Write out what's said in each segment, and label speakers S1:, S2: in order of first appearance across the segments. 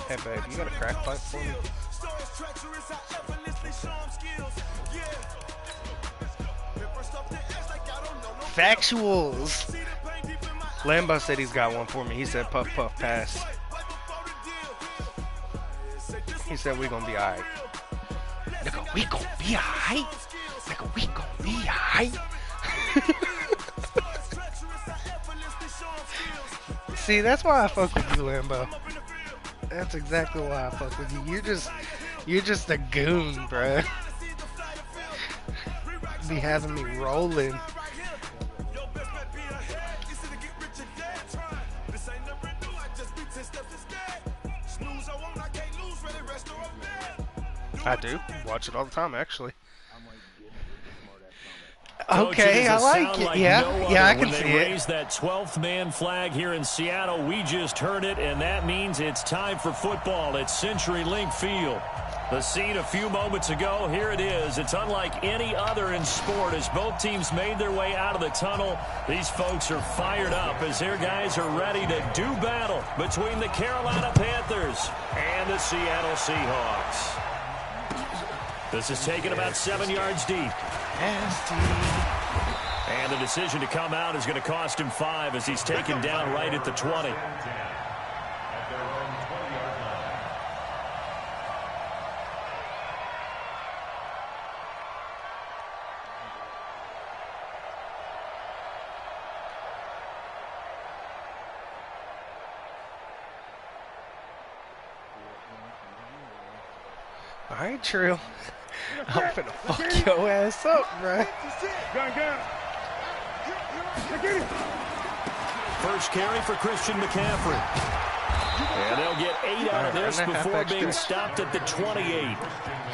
S1: Hey babe, you got a crack pipe for me? Factuals! Lambo said he's got one for me. He said puff puff pass. He said we gonna be alright. Nigga, we gonna be alright. Nigga, we gonna be alright. See, that's why I fuck with you, Lambo. That's exactly why I fuck with you. You're just a goon, bruh. Be having me rolling. I do. Watch it all the time, actually. Okay, I like it. Yeah, I can see it.
S2: Raise that 12th man flag here in Seattle. We just heard it, and that means it's time for football at CenturyLink Field. The scene a few moments ago, here it is. It's unlike any other in sport as both teams made their way out of the tunnel. These folks are fired up as their guys are ready to do battle between the Carolina Panthers and the Seattle Seahawks. This is taken about 7 yards deep. And the decision to come out is going to cost him 5 as he's taken down right at the 20.
S1: All right, Trill. I'm finna fuck your ass up, bro.
S2: First carry for Christian McCaffrey. And they'll get 8 out of this before being stopped at the 28.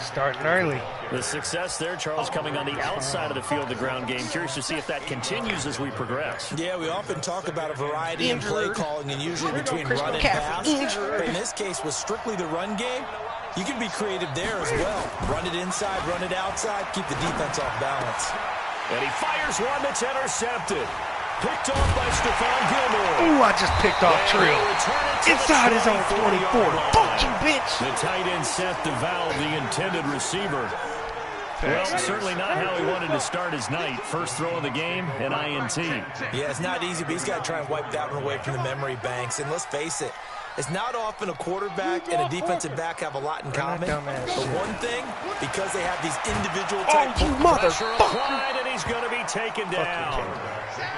S1: Starting early.
S2: The success there, Charles, coming on the outside of the field, the ground game. Curious to see if that continues as we progress.
S3: Yeah, we often talk about a variety in play calling and usually between run and pass. But in this case, with strictly the run game, you can be creative there as well. Run it inside, run it outside, keep the defense off balance.
S2: And he fires one that's intercepted. Picked off by Stephon Gilmore.
S1: Ooh, I just picked off Trill. Inside his own 24. Fuck you, bitch.
S2: The tight end Seth DeVal, the intended receiver. Well, certainly not how he wanted to start his night. First throw of the game, an INT.
S3: Yeah, it's not easy, but he's got to try and wipe that one away from the memory banks. And let's face it, it's not often a quarterback and a defensive back have a lot in common. But one thing, because they have these individual type
S2: applied, and he's going to be taken down.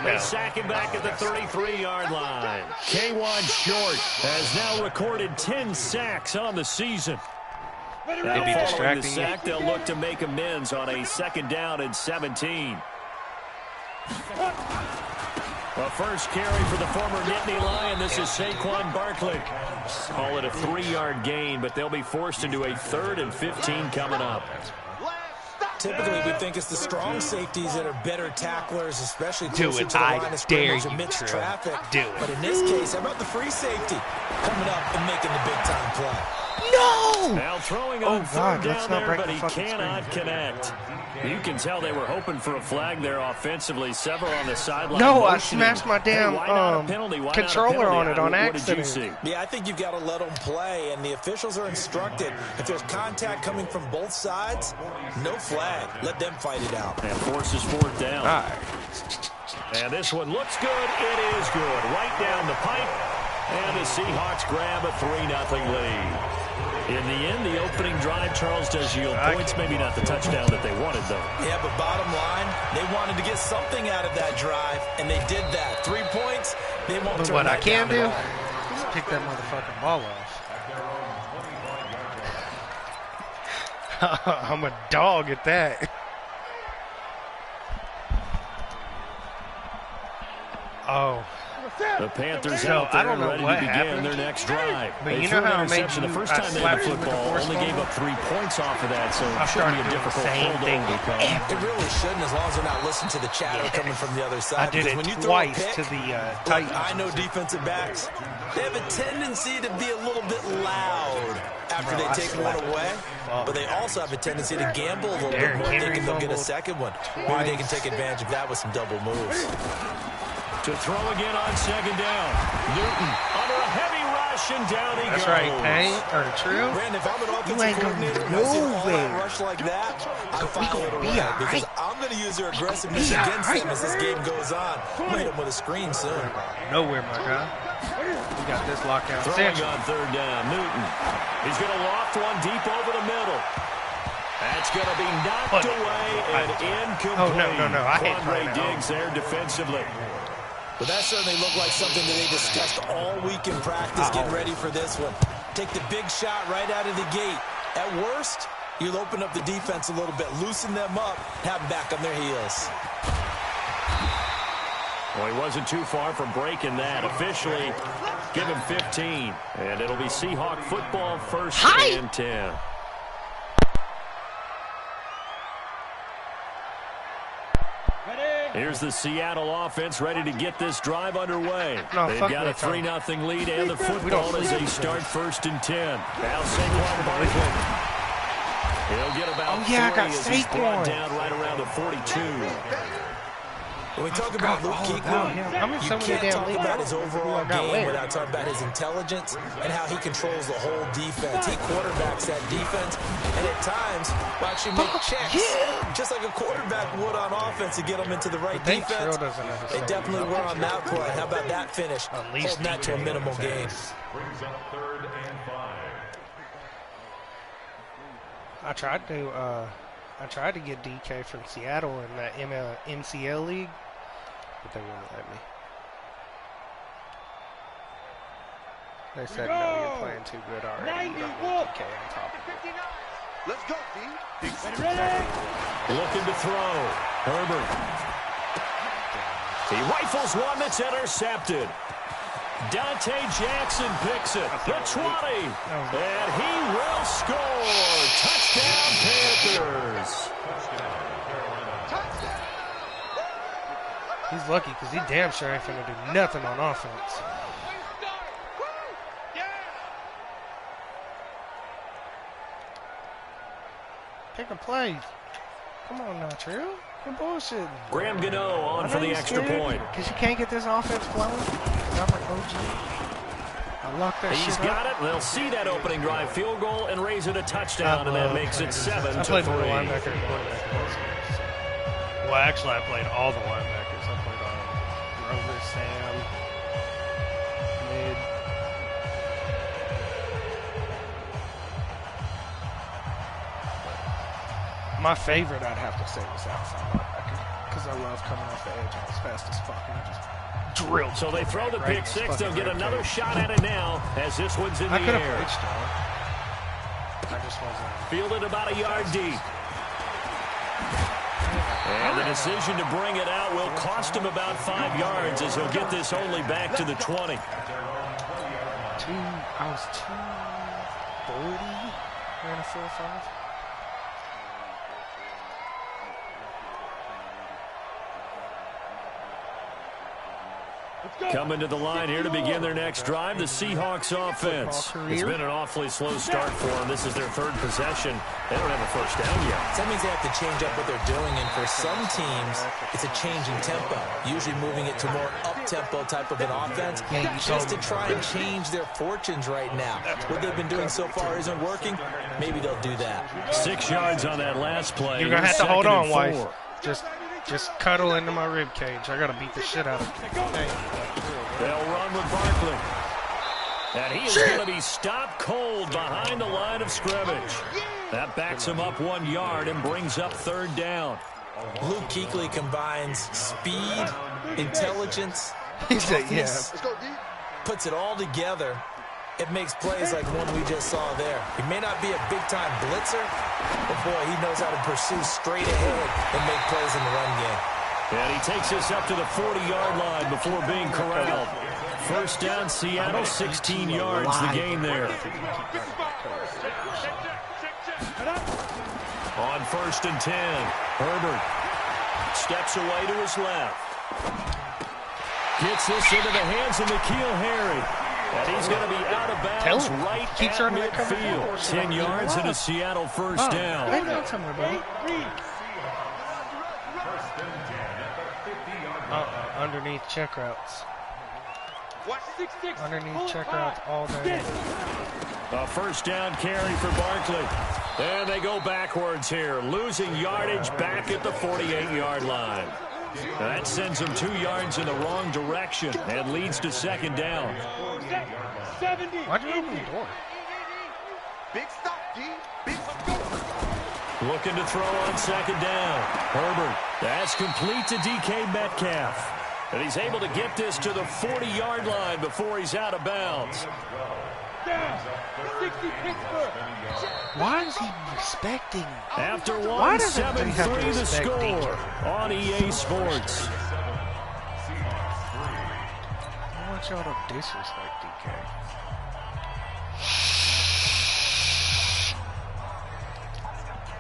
S2: They sack him back at the 33-yard line. K'Wan Short has now recorded 10 sacks on the season. Now following the sack, they'll look to make amends on a 2nd down and 17. A first carry for the former Nittany Lion. This is Saquon Barkley. Call it a 3-yard gain, but they'll be forced into a 3rd and 15 coming up.
S3: Typically, we think it's the strong safeties that are better tacklers, especially closer to the line of scrimmage amidst traffic. But in this case, how about the free safety coming up and making the big-time play?
S1: No!
S2: Now throwing on 3rd down there, but he cannot connect. You can tell they were hoping for a flag there offensively. Several on the sideline.
S1: No, I smashed my damn controller on it on accident.
S3: Yeah, I think you've got to let them play, and the officials are instructed. If there's contact coming from both sides, no flag. Let them fight it out.
S2: And forces 4th down.
S1: All right.
S2: And this one looks good. It is good. Right down the pipe. And the Seahawks grab a 3-0 lead. In the end, the opening drive, Charles, does yield points. Maybe not the touchdown that they wanted, though.
S3: Yeah, but bottom line, they wanted to get something out of that drive, and they did that. 3 points, they won't turn
S1: what I
S3: that
S1: can
S3: down
S1: do
S3: at all.
S1: is pick that motherfucking ball off. I'm a dog at that. Oh.
S2: The Panthers out there ready to begin their next drive.
S1: But you know how I made
S2: the first time they had football, only gave up 3 points off of that, so it shouldn't be a difficult thing.
S3: It really shouldn't, as long as they're not listening to the chatter coming from the other side.
S1: I did it
S3: when you
S1: twice
S3: throw a pick,
S1: to the Titans.
S3: I know defensive backs, they have a tendency to be a little bit loud after they take one away, but they also have a tendency to gamble a little bit more, thinking they'll get a second one. Maybe they can take advantage of that with some double moves.
S2: To throw again on 2nd down. Newton under a heavy rush. possession. Down he
S1: That's
S2: goes.
S1: right, Payne, or Trill.
S3: Brandon, if I'm an
S1: You
S3: offensive
S1: ain't
S3: coordinator
S1: going
S3: and I see an all-out
S1: nowhere.
S3: rush like that, I follow it
S1: be
S3: around
S1: all
S3: because
S1: right.
S3: I'm going to use their aggressiveness against them as this game goes on. I'm hit them with a screen soon.
S1: Nowhere, my guy. We got this lockdown.
S2: Throwing on third down, Newton. He's going to loft one deep over the middle. That's going to be knocked away and incomplete.
S1: Oh, no. I hate
S2: Quandre
S1: playing
S2: Diggs there defensively.
S3: But that certainly looked like something that they discussed all week in practice, getting ready for this one. Take the big shot right out of the gate. At worst, you'll open up the defense a little bit, loosen them up, have them back on their heels.
S2: Well, he wasn't too far from breaking that. Officially, give him 15. And it'll be Seahawk football first and 10. Here's the Seattle offense ready to get this drive underway. They've got a 3-0 lead and the football as they start first and 10. Now Saquon Barkley. He'll get about 3 as he's brought down right around the 42.
S3: When we talk about Luke Kuechly, you can't talk about his overall game without talking about his intelligence and how he controls the whole defense. He quarterbacks that defense, and at times will actually make checks, just like a quarterback would on offense to get them into the right defense. They definitely were on that play. How about that finish? Holding that to a minimal gain.
S1: I tried to get DK from Seattle in that MCL league, but they wouldn't let me. They said, no, you're playing too good already. You don't need DK on top of it.
S4: Let's go, D.
S2: Looking to throw. Herbert. He rifles one that's intercepted. Dante Jackson picks it. The 20. And he will score. Touchdown, Panthers.
S1: He's lucky because he damn sure ain't finna do nothing on offense. Pick a play. Come on now, Trill. You're bullshitting.
S2: Graham Gano on for the extra point.
S1: Because you can't get this offense flowing. I'm an OG. I locked that
S2: He's
S1: shit
S2: got
S1: up.
S2: it. They'll see that opening drive field goal and raise it a touchdown, and that makes it 7-3.
S1: I played middle linebacker and quarterback. Well, actually, I played all the linebackers. I played Grover, Sam, mid. My favorite, I'd have to say, was outside linebacker because I love coming off the edge as fast as fuck and just drilled.
S2: So they throw the pick six. They'll get another shot at it now as this one's in the air.
S1: I could have pitched on. I just wasn't.
S2: Fielded about a yard deep. And the decision to bring it out will cost him about 5 yards as he'll get this only back to the 20.
S1: I was 240, ran a 4.5.
S2: Coming to the line here to begin their next drive, the Seahawks offense. It's been an awfully slow start for them. This is their third possession. They don't have a first down yet.
S3: That means they have to change up what they're doing, and for some teams, it's a change in tempo, usually moving it to more up-tempo type of an offense, just to try and change their fortunes right now. What they've been doing so far isn't working. Maybe they'll do that.
S2: 6 yards on that last play.
S1: You're going to have to hold on, wife. Just cuddle into my rib cage. I got to beat the shit out of you.
S2: They'll run with Barkley. And he is going to be stopped cold behind the line of scrimmage. That backs him up 1 yard and brings up third down.
S3: Luke Kuechly combines speed, intelligence, toughness, puts it all together. It makes plays like one we just saw there. He may not be a big-time blitzer, but boy, he knows how to pursue straight ahead and make plays in the run game.
S2: And he takes us up to the 40-yard line before being corralled. First down, Seattle, 16 yards, the gain there. On first and 10, Herbert steps away to his left. Gets this into the hands of N'Keal Harry. And he's going to be out of bounds right at midfield. 10 yards and a Seattle first down.
S1: Underneath check routes. Underneath check routes all day.
S2: A first down carry for Barkley. And they go backwards here, losing yardage back at the 48-yard line. That sends them 2 yards in the wrong direction and leads to second down.
S1: Why'd you open the door?
S4: Big stop, D. Big stop.
S2: Looking to throw on second down. Herbert. That's complete to DK Metcalf. And he's able to get this to the 40-yard line before he's out of bounds.
S1: Why is he respecting?
S2: After 1-7-3 the score on EA Sports.
S1: I want y'all to disrespect DK.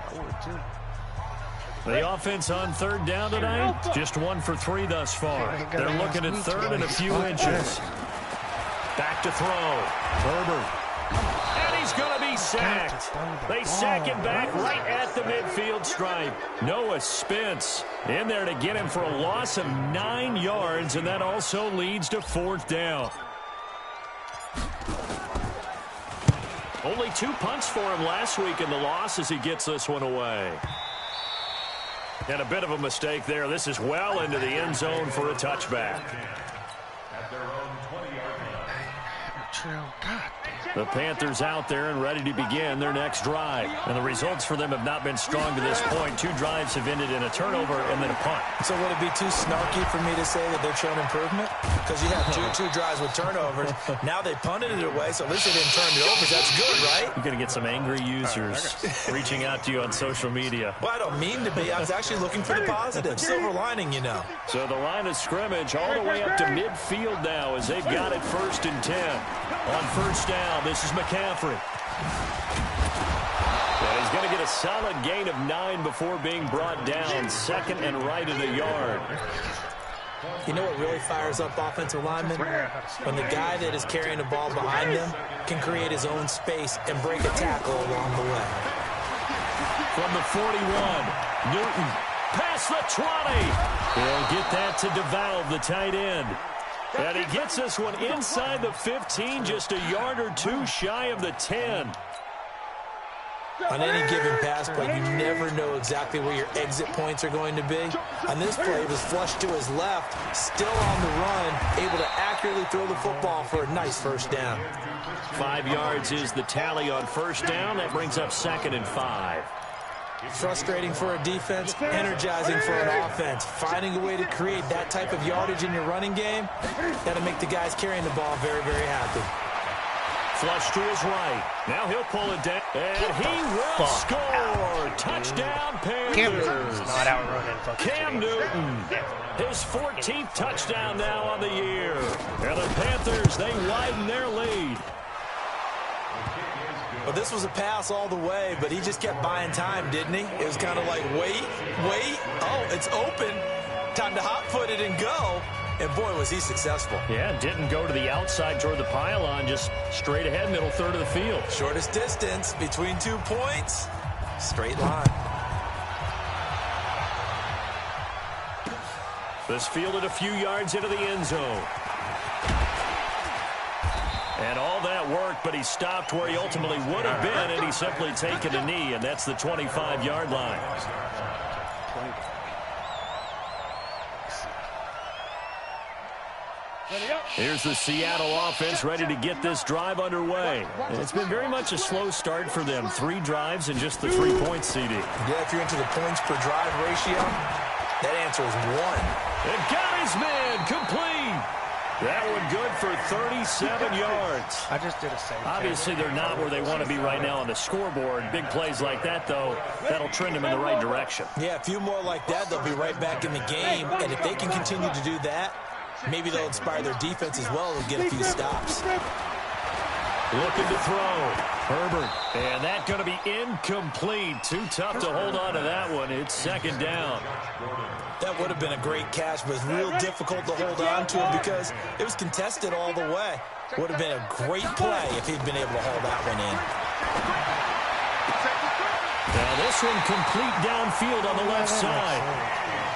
S1: I would too.
S2: The offense on third down tonight, just 1 for 3 thus far. They're looking at third and a few inches. Back to throw. Herbert. And he's going to be sacked. They sack him back right at the midfield stripe. Noah Spence in there to get him for a loss of 9 yards, and that also leads to fourth down. Only 2 punts for him last week in the loss as he gets this one away. And a bit of a mistake there. This is well into the end zone for a touchback.
S1: God.
S2: The Panthers out there and ready to begin their next drive. And the results for them have not been strong to this point. 2 drives have ended in a turnover and then a punt.
S3: So would it be too snarky for me to say that they're showing improvement? Because you have two drives with turnovers. Now they punted it away, so at least they didn't turn it over. That's good, right?
S2: You're going to get some angry users reaching out to you on social media.
S3: Well, I don't mean to be. I was actually looking for the positive. Silver lining, you know.
S2: So the line of scrimmage all the way up to midfield now as they've got it 1st and 10. On first down, this is McCaffrey. And he's going to get a solid gain of 9 before being brought down. 2nd and right of the yard.
S3: You know what really fires up offensive linemen? When the guy that is carrying the ball behind them can create his own space and break a tackle along the way.
S2: From the 41, Newton past the 20. He'll get that to DeValve, the tight end. And he gets this one inside the 15, just a yard or 2 shy of the 10.
S3: On any given pass play, you never know exactly where your exit points are going to be. On this play, it was flushed to his left, still on the run, able to accurately throw the football for a nice first down.
S2: 5 yards is the tally on first down. That brings up 2nd and 5.
S3: Frustrating for a defense, energizing for an offense. Finding a way to create that type of yardage in your running game, that'll make the guys carrying the ball very, very happy.
S2: Flush to his right. Now he'll pull it down. And he will score. Touchdown, Panthers.
S1: Not outrunning
S2: Cam Newton. His 14th touchdown now on the year. And the Panthers, they widen their lead.
S3: Well, this was a pass all the way, but he just kept buying time, didn't he? It was kind of like, wait. Oh, it's open. Time to hot-foot it and go. And, boy, was he successful.
S2: Yeah, didn't go to the outside toward the pylon, just straight ahead, middle third of the field.
S3: Shortest distance between 2 points. Straight line.
S2: This fielded a few yards into the end zone. And all that worked, but he stopped where he ultimately would have been, and he's simply taken a knee, and that's the 25-yard line. Here's the Seattle offense ready to get this drive underway. It's been very much a slow start for them. 3 drives and just the 3 points, CD.
S3: Yeah, if you're into the points per drive ratio, that answer is 1.
S2: And got his man complete. That one good for 37 yards.
S1: I just did a save.
S2: Obviously, they're not where they want to be right now on the scoreboard. Big plays like that, though, that'll trend them in the right direction.
S3: Yeah, a few more like that, they'll be right back in the game. And if they can continue to do that, maybe they'll inspire their defense as well and get a few stops.
S2: Looking to throw. Herbert. And that's going to be incomplete. Too tough to hold on to that one. It's 2nd down.
S3: That would have been a great catch, but it's real difficult to hold on to it because it was contested all the way. Would have been a great play if he'd been able to hold that one in.
S2: Now this one complete downfield on the left side.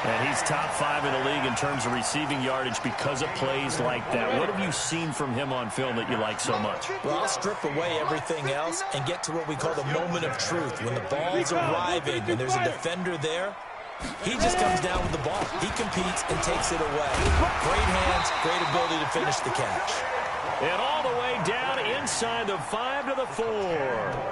S2: And he's top 5 in the league in terms of receiving yardage because of plays like that. What have you seen from him on film that you like so much?
S3: Well, I'll strip away everything else and get to what we call the moment of truth. When the ball's arriving and there's a defender there, he just comes down with the ball. He competes and takes it away. Great hands, great ability to finish the catch.
S2: And all the way down inside the 5 to the 4.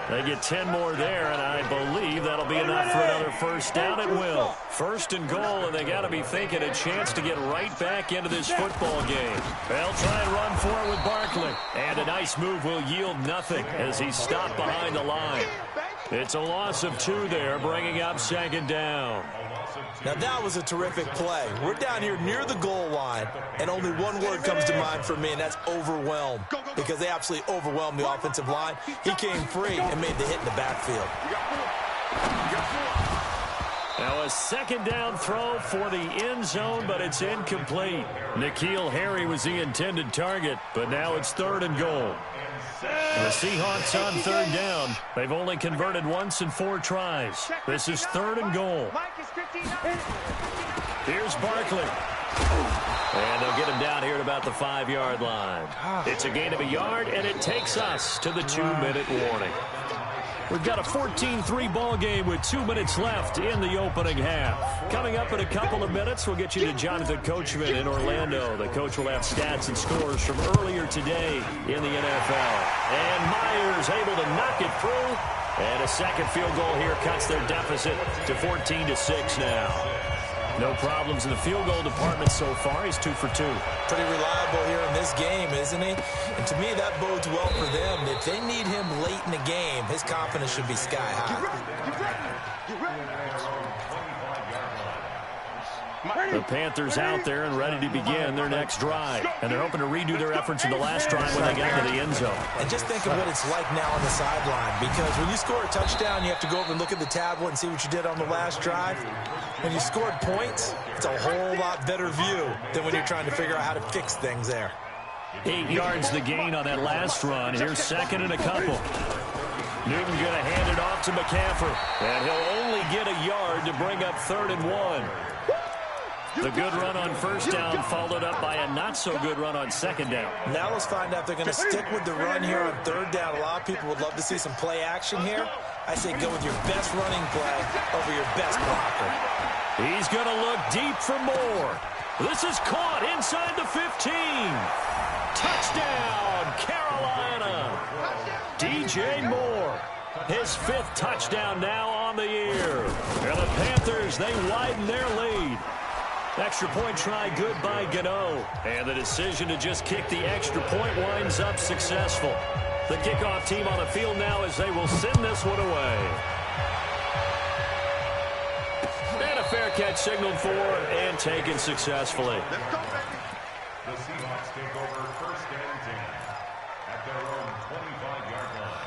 S2: They get 10 more there, and I believe that'll be enough for another first down at will. First and goal, and they got to be thinking a chance to get right back into this football game. They'll try and run for it with Barkley. And a nice move will yield nothing as he's stopped behind the line. It's a loss of 2 there, bringing up second down.
S3: Now, that was a terrific play. We're down here near the goal line, and only one word comes to mind for me, and that's overwhelmed, because they absolutely overwhelmed the offensive line. He came free and made the hit in the backfield.
S2: Now a second down throw for the end zone, but it's incomplete. N'Keal Harry was the intended target, but now it's 3rd and goal. The Seahawks on 3rd down. They've only converted once in 4 tries. This is 3rd and goal. Here's Barkley. And they'll get him down here at about the 5-yard line. It's a gain of a yard, and it takes us to the 2-minute warning. We've got a 14-3 ball game with 2 minutes left in the opening half. Coming up in a couple of minutes, we'll get you to Jonathan Coachman in Orlando. The coach will have stats and scores from earlier today in the NFL. And Myers able to knock it through. And a second field goal here cuts their deficit to 14-6 now. No problems in the field goal department so far. He's 2 for 2.
S3: Pretty reliable here in this game, isn't he? And to me, that bodes well for them. If they need him late in the game, his confidence should be sky high.
S2: The Panthers out there and ready to begin their next drive. And they're hoping to redo their efforts in the last drive when they got to the end zone.
S3: And just think of what it's like now on the sideline. Because when you score a touchdown, you have to go over and look at the tablet and see what you did on the last drive. When you scored points, it's a whole lot better view than when you're trying to figure out how to fix things there.
S2: 8 yards the gain on that last run. Here's 2nd and a couple. Newton going to hand it off to McCaffrey. And he'll only get a yard to bring up 3rd and 1. The good run on first down followed up by a not-so-good run on second down.
S3: Now let's find out if they're going to stick with the run here on 3rd down. A lot of people would love to see some play action here. I say go with your best running play over your best blocker.
S2: He's going to look deep for more. This is caught inside the 15. Touchdown, Carolina. DJ Moore. His 5th touchdown now on the year. And the Panthers, they widen their lead. Extra point try good by Gano. And the decision to just kick the extra point winds up successful. The kickoff team on the field now as they will send this one away. And a fair catch signaled for and taken successfully.
S5: The Seahawks take over 1st and 10 at their own 25-yard line.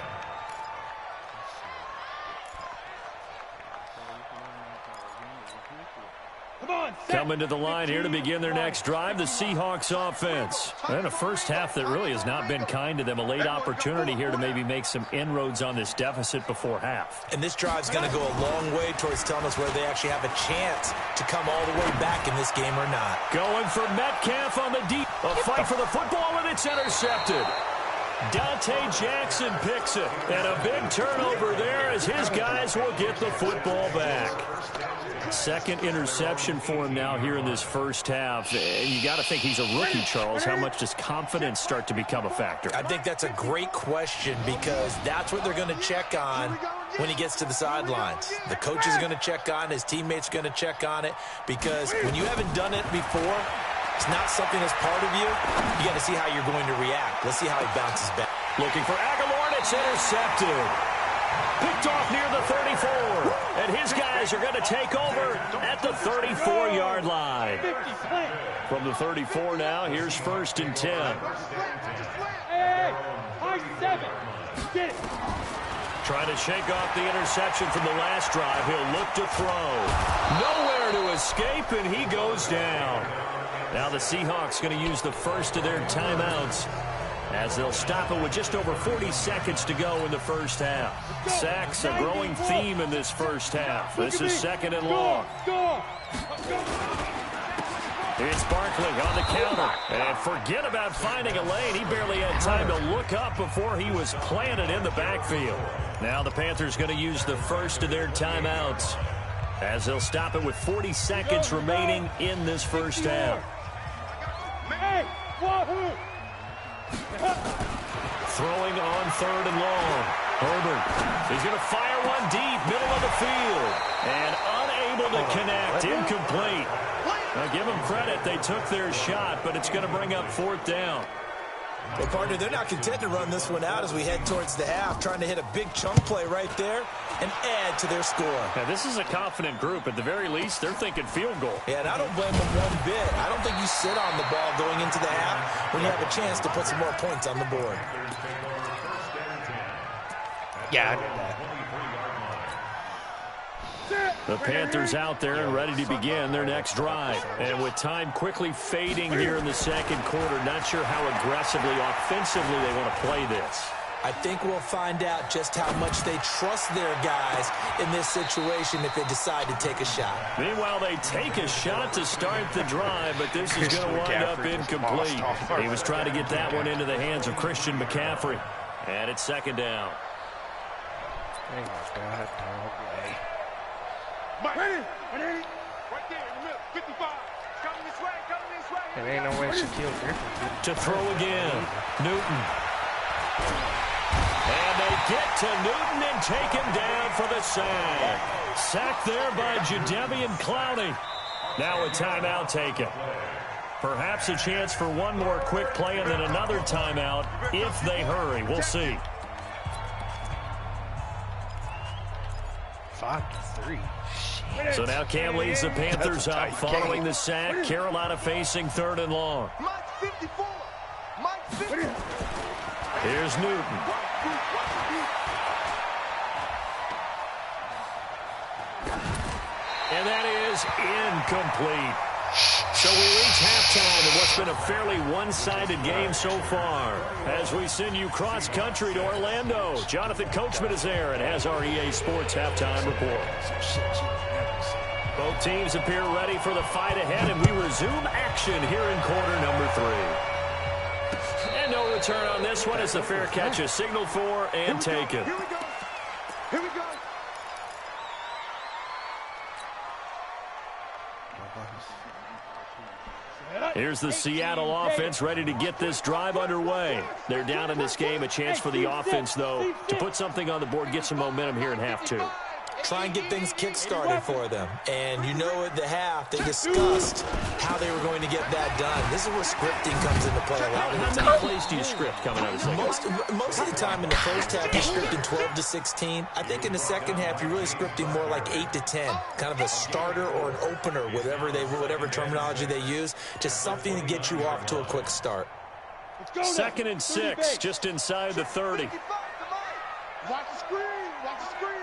S2: Coming to the line here to begin their next drive, the Seahawks offense. And a first half that really has not been kind to them. A late opportunity here to maybe make some inroads on this deficit before half.
S3: And this drive's going to go a long way towards telling us whether they actually have a chance to come all the way back in this game or not.
S2: Going for Metcalf on the deep. A fight for the football, and it's intercepted. Dante Jackson picks it. And a big turnover there as his guys will get the football back. 2nd interception for him now here in this first half. And you got to think he's a rookie, Charles. How much does confidence start to become a factor?
S3: I think that's a great question because that's what they're going to check on when he gets to the sidelines. The coach is going to check on, his teammates are going to check on it, because when you haven't done it before, it's not something that's part of you. You got to see how you're going to react. Let's see how he bounces back.
S2: Looking for Aguilar, and it's intercepted. Picked off near the 34. And his guys are going to take over at the 34-yard line. From the 34 now, here's 1st and 10. Trying to shake off the interception from the last drive. He'll look to throw. Nowhere to escape, and he goes down. Now the Seahawks going to use the first of their timeouts as they'll stop it with just over 40 seconds to go in the first half. Sacks, a growing theme in this first half. This is 2nd and long. It's Barkley on the counter. And forget about finding a lane. He barely had time to look up before he was planted in the backfield. Now the Panthers going to use the first of their timeouts, as they'll stop it with 40 seconds remaining in this first half. Throwing on 3rd and long. Herbert, he's going to fire one deep, middle of the field. And unable to connect, incomplete. Now give them credit, they took their shot, but it's going to bring up 4th down.
S3: Well, partner, they're not content to run this one out as we head towards the half, trying to hit a big chunk play right there and add to their score.
S2: Now, this is a confident group. At the very least, they're thinking field goal.
S3: Yeah, and I don't blame them one bit. I don't think you sit on the ball going into the half when you have a chance to put some more points on the board.
S1: Yeah, I knew that.
S2: The Panthers out there and ready to begin their next drive. And with time quickly fading here in the second quarter, not sure how aggressively, offensively they want to play this.
S3: I think we'll find out just how much they trust their guys in this situation if they decide to take a shot.
S2: Meanwhile, they take a shot to start the drive, but this is going to wind up incomplete. He was trying to get that one into the hands of Christian McCaffrey. And it's 2nd down.
S1: Oh, my God. No way.
S4: Ready? Right there in the middle. 55. Coming this way.
S1: It ain't no way Shaquille Griffin
S2: to throw again. Newton. And they get to Newton and take him down for the sack. Sacked there by Jadeveon Clowney. Now a timeout taken. Perhaps a chance for one more quick play and then another timeout if they hurry. We'll see.
S1: 5-3.
S2: So now Cam leads the Panthers up following the sack. Carolina facing 3rd and long.
S4: Mike 54. Mike 50.
S2: Here's Newton. And that is incomplete. So we reach halftime in what's been a fairly one-sided game so far. As we send you cross-country to Orlando, Jonathan Coachman is there and has our EA Sports halftime report. Both teams appear ready for the fight ahead, and we resume action here in quarter number 3. And no return on this one as the fair catch is signaled for and taken.
S4: Here we go. Here we go.
S2: Here's the Seattle offense ready to get this drive underway. They're down in this game. A chance for the offense, though, to put something on the board, get some momentum here in half 2.
S3: Try and get things kick-started for them. And you know at the half, they discussed how they were going to get that done. This is where scripting comes into play a lot of the time.
S2: How many plays do you script coming out of the second?
S3: Most of the time in the first half, you're scripting 12 to 16. I think in the second half, you're really scripting more like 8 to 10. Kind of a starter or an opener, whatever terminology they use. Just something to get you off to a quick start.
S2: 2nd and 6, just inside the 30.
S4: Watch the screen. Watch the screen.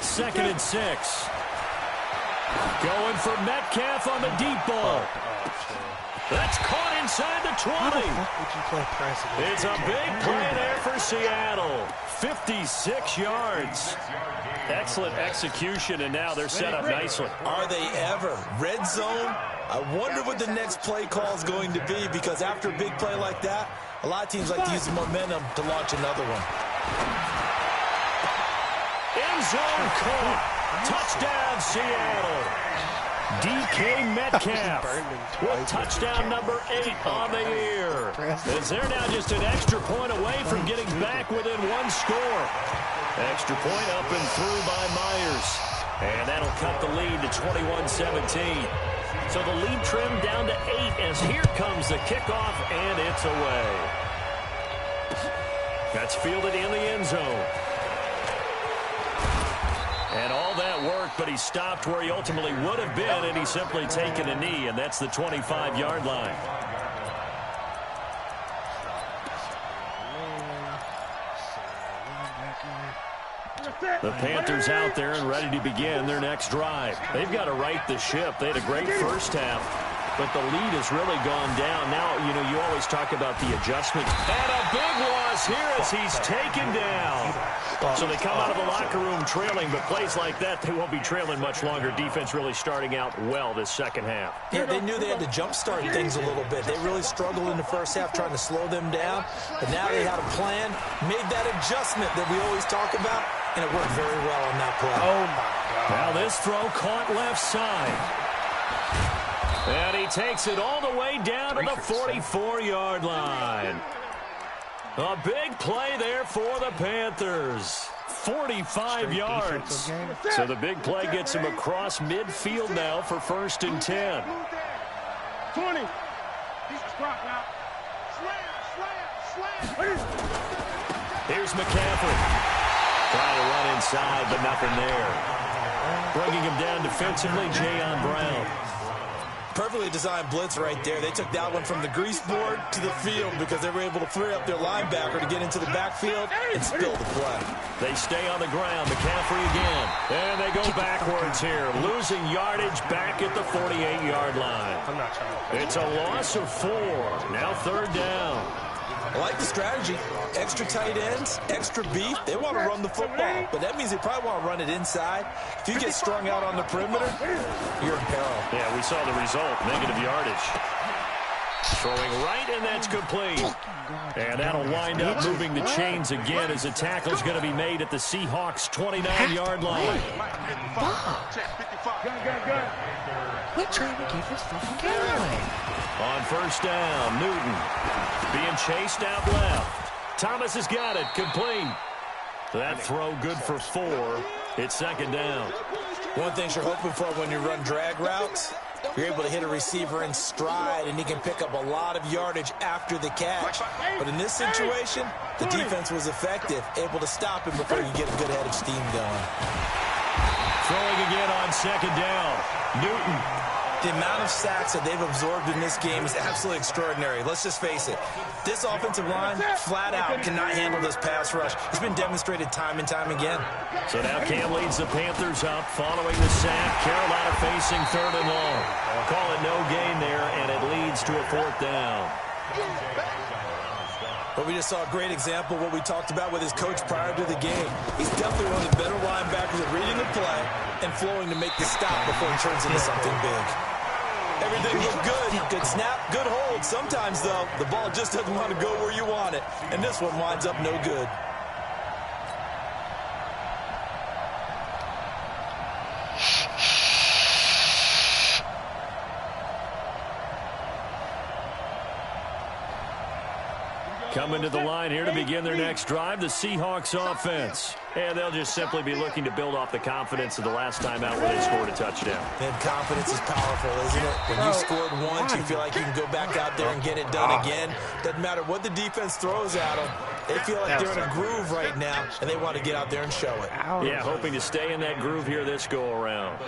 S2: Second and 6. Going for Metcalf on the deep ball. That's caught inside the 20. It's a big play there for Seattle. 56 yards. Excellent execution, and now they're set up nicely.
S3: Are they ever? Red zone? I wonder what the next play call is going to be, because after a big play like that, a lot of teams like to use the momentum to launch another one.
S2: End zone caught. Touchdown, Seattle. DK Metcalf with touchdown number 8 on the year. As they're now just an extra point away from getting back within one score. Extra point up and through by Myers. And that'll cut the lead to 21-17. So the lead trimmed down to 8 as here comes the kickoff, and it's away. That's fielded in the end zone. And all that worked, but he stopped where he ultimately would have been, and he's simply taken a knee, and that's the 25-yard line. The Panthers out there and ready to begin their next drive. They've got to right the ship. They had a great first half, but the lead has really gone down. Now, you know, you always talk about the adjustment. And a big loss here as he's taken down. So they come out of the locker room trailing, but plays like that, they won't be trailing much longer. Defense really starting out well this second half.
S3: Yeah, they knew they had to jumpstart things a little bit. They really struggled in the first half trying to slow them down, but now they had a plan, made that adjustment that we always talk about, and it worked very well on that play.
S1: Oh, my God.
S2: Now this throw caught left side. And he takes it all the way down to the 44-yard line. A big play there for the Panthers. 45 yards. So the big play gets him across midfield now for 1st and 10.
S4: 20. Drop now. Slam.
S2: Here's McCaffrey. Trying to run inside, but nothing there. Bringing him down defensively, Jayon Brown.
S3: Perfectly designed blitz right there. They took that one from the grease board to the field because they were able to free up their linebacker to get into the backfield and spill the play.
S2: They stay on the ground. McCaffrey again. And they go backwards here. Losing yardage back at the 48-yard line.
S1: I'm not trying to.
S2: It's a loss of 4. Now 3rd down.
S3: I like the strategy. Extra tight ends, extra beef. They want to run the football, but that means they probably want to run it inside. If you get strung out on the perimeter, you're in peril.
S2: Yeah, we saw the result. Negative yardage. Throwing right, and that's complete. And that'll wind up moving the chains again as the tackle's going to be made at the Seahawks' 29-yard line.
S1: We're trying to keep this fucking game away.
S2: On 1st down, Newton being chased out left. Thomas has got it. Complete. That throw good for 4. It's 2nd down.
S3: One thing you're hoping for when you run drag routes, you're able to hit a receiver in stride, and he can pick up a lot of yardage after the catch. But in this situation, the defense was effective, able to stop him before you get a good head of steam going.
S2: Throwing again on 2nd down. Newton.
S3: The amount of sacks that they've absorbed in this game is absolutely extraordinary. Let's just face it. This offensive line, flat out, cannot handle this pass rush. It's been demonstrated time and time again.
S2: So now Cam leads the Panthers up following the sack. Carolina facing 3rd and long. Call it no gain there, and it leads to a 4th down.
S3: But we just saw a great example of what we talked about with his coach prior to the game. He's definitely one of the better linebackers at reading the play and flowing to make the stop before he turns into something big. Everything looked good. Good snap, good hold. Sometimes, though, the ball just doesn't want to go where you want it. And this one winds up no good.
S2: Coming to the line here to begin their next drive, the Seahawks offense. And they'll just simply be looking to build off the confidence of the last time out where they scored a touchdown.
S3: And confidence is powerful, isn't it? When you scored once, you feel like you can go back out there and get it done again. Doesn't matter what the defense throws at them. They feel like they're in a groove right now, and they want to get out there and show it.
S2: Yeah, hoping to stay in that groove here this go-around.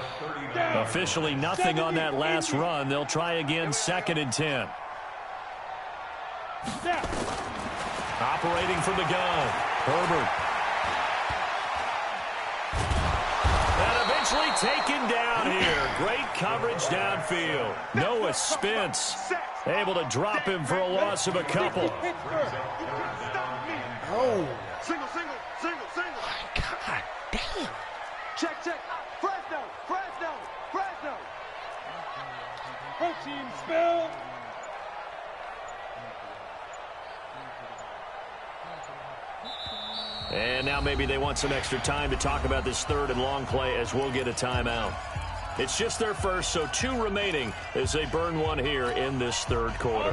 S2: Officially nothing on that last run. They'll try again 2nd and 10. Operating from the gun, Herbert. And eventually taken down here. Great coverage downfield. Noah Spence able to drop him for a loss of a couple.
S1: Oh.
S4: Single.
S1: God damn.
S4: Check. Fresno. Protein spill.
S2: And now maybe they want some extra time to talk about this 3rd and long play as we'll get a timeout. It's just their first, so 2 remaining as they burn one here in this 3rd quarter.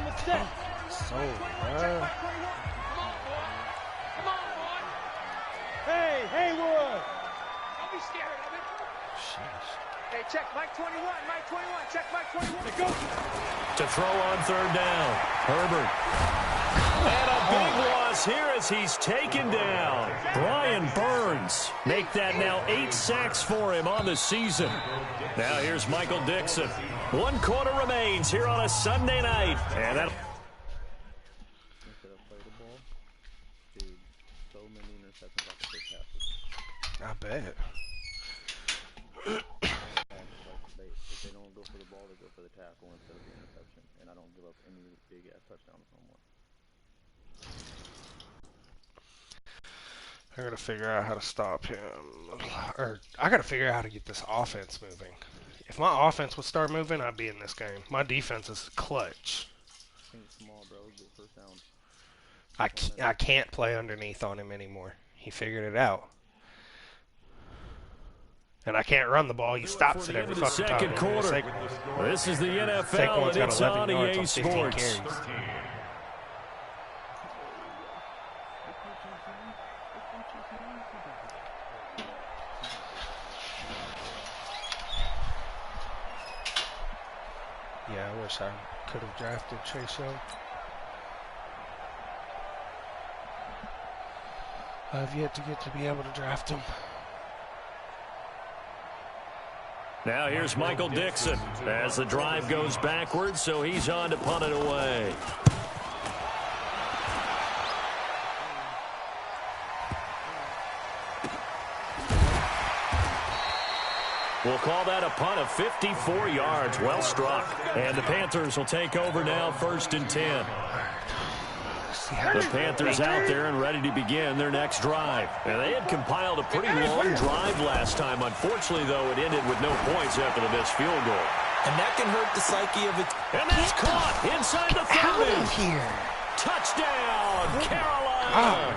S4: Hey, Haywood. Don't be scared of it. Hey, check Mike 21. Check Mike 21. Go.
S2: To throw on 3rd down, Herbert. And a big loss here as he's taken down. Brian Burns make that now 8 sacks for him on the season. Now here's Michael Dixon. 1 quarter remains here on a Sunday night. And that.
S6: Instead of play the ball, dude, so many interceptions off the first
S1: I bet.
S6: If they don't go for the ball, they go for the tackle instead of the interception, and I don't give up any big ass touchdowns no more.
S1: I gotta figure out how to stop him, or I gotta figure out how to get this offense moving. If my offense would start moving, I'd be in this game. My defense is clutch.
S6: I think it's small, bro. Get first down.
S1: I can't play underneath on him anymore. He figured it out. And I can't run the ball. He stops it every fucking time.
S2: Second quarter. This is the NFL, and it's on EA Sports.
S1: Yeah, I wish I could have drafted Chase Young. I've yet to get to be able to draft him.
S2: Now here's Michael Dixon as the drive goes backwards, so he's on to punt it away. We'll call that a punt of 54 yards. Well struck. And the Panthers will take over now, 1st and 10. The Panthers out there and ready to begin their next drive. And they had compiled a pretty long drive last time. Unfortunately, though, it ended with no points after the missed field goal.
S3: And that can hurt the psyche of it.
S2: And that's caught inside the 30.
S1: Out of here.
S2: Touchdown, Carolina.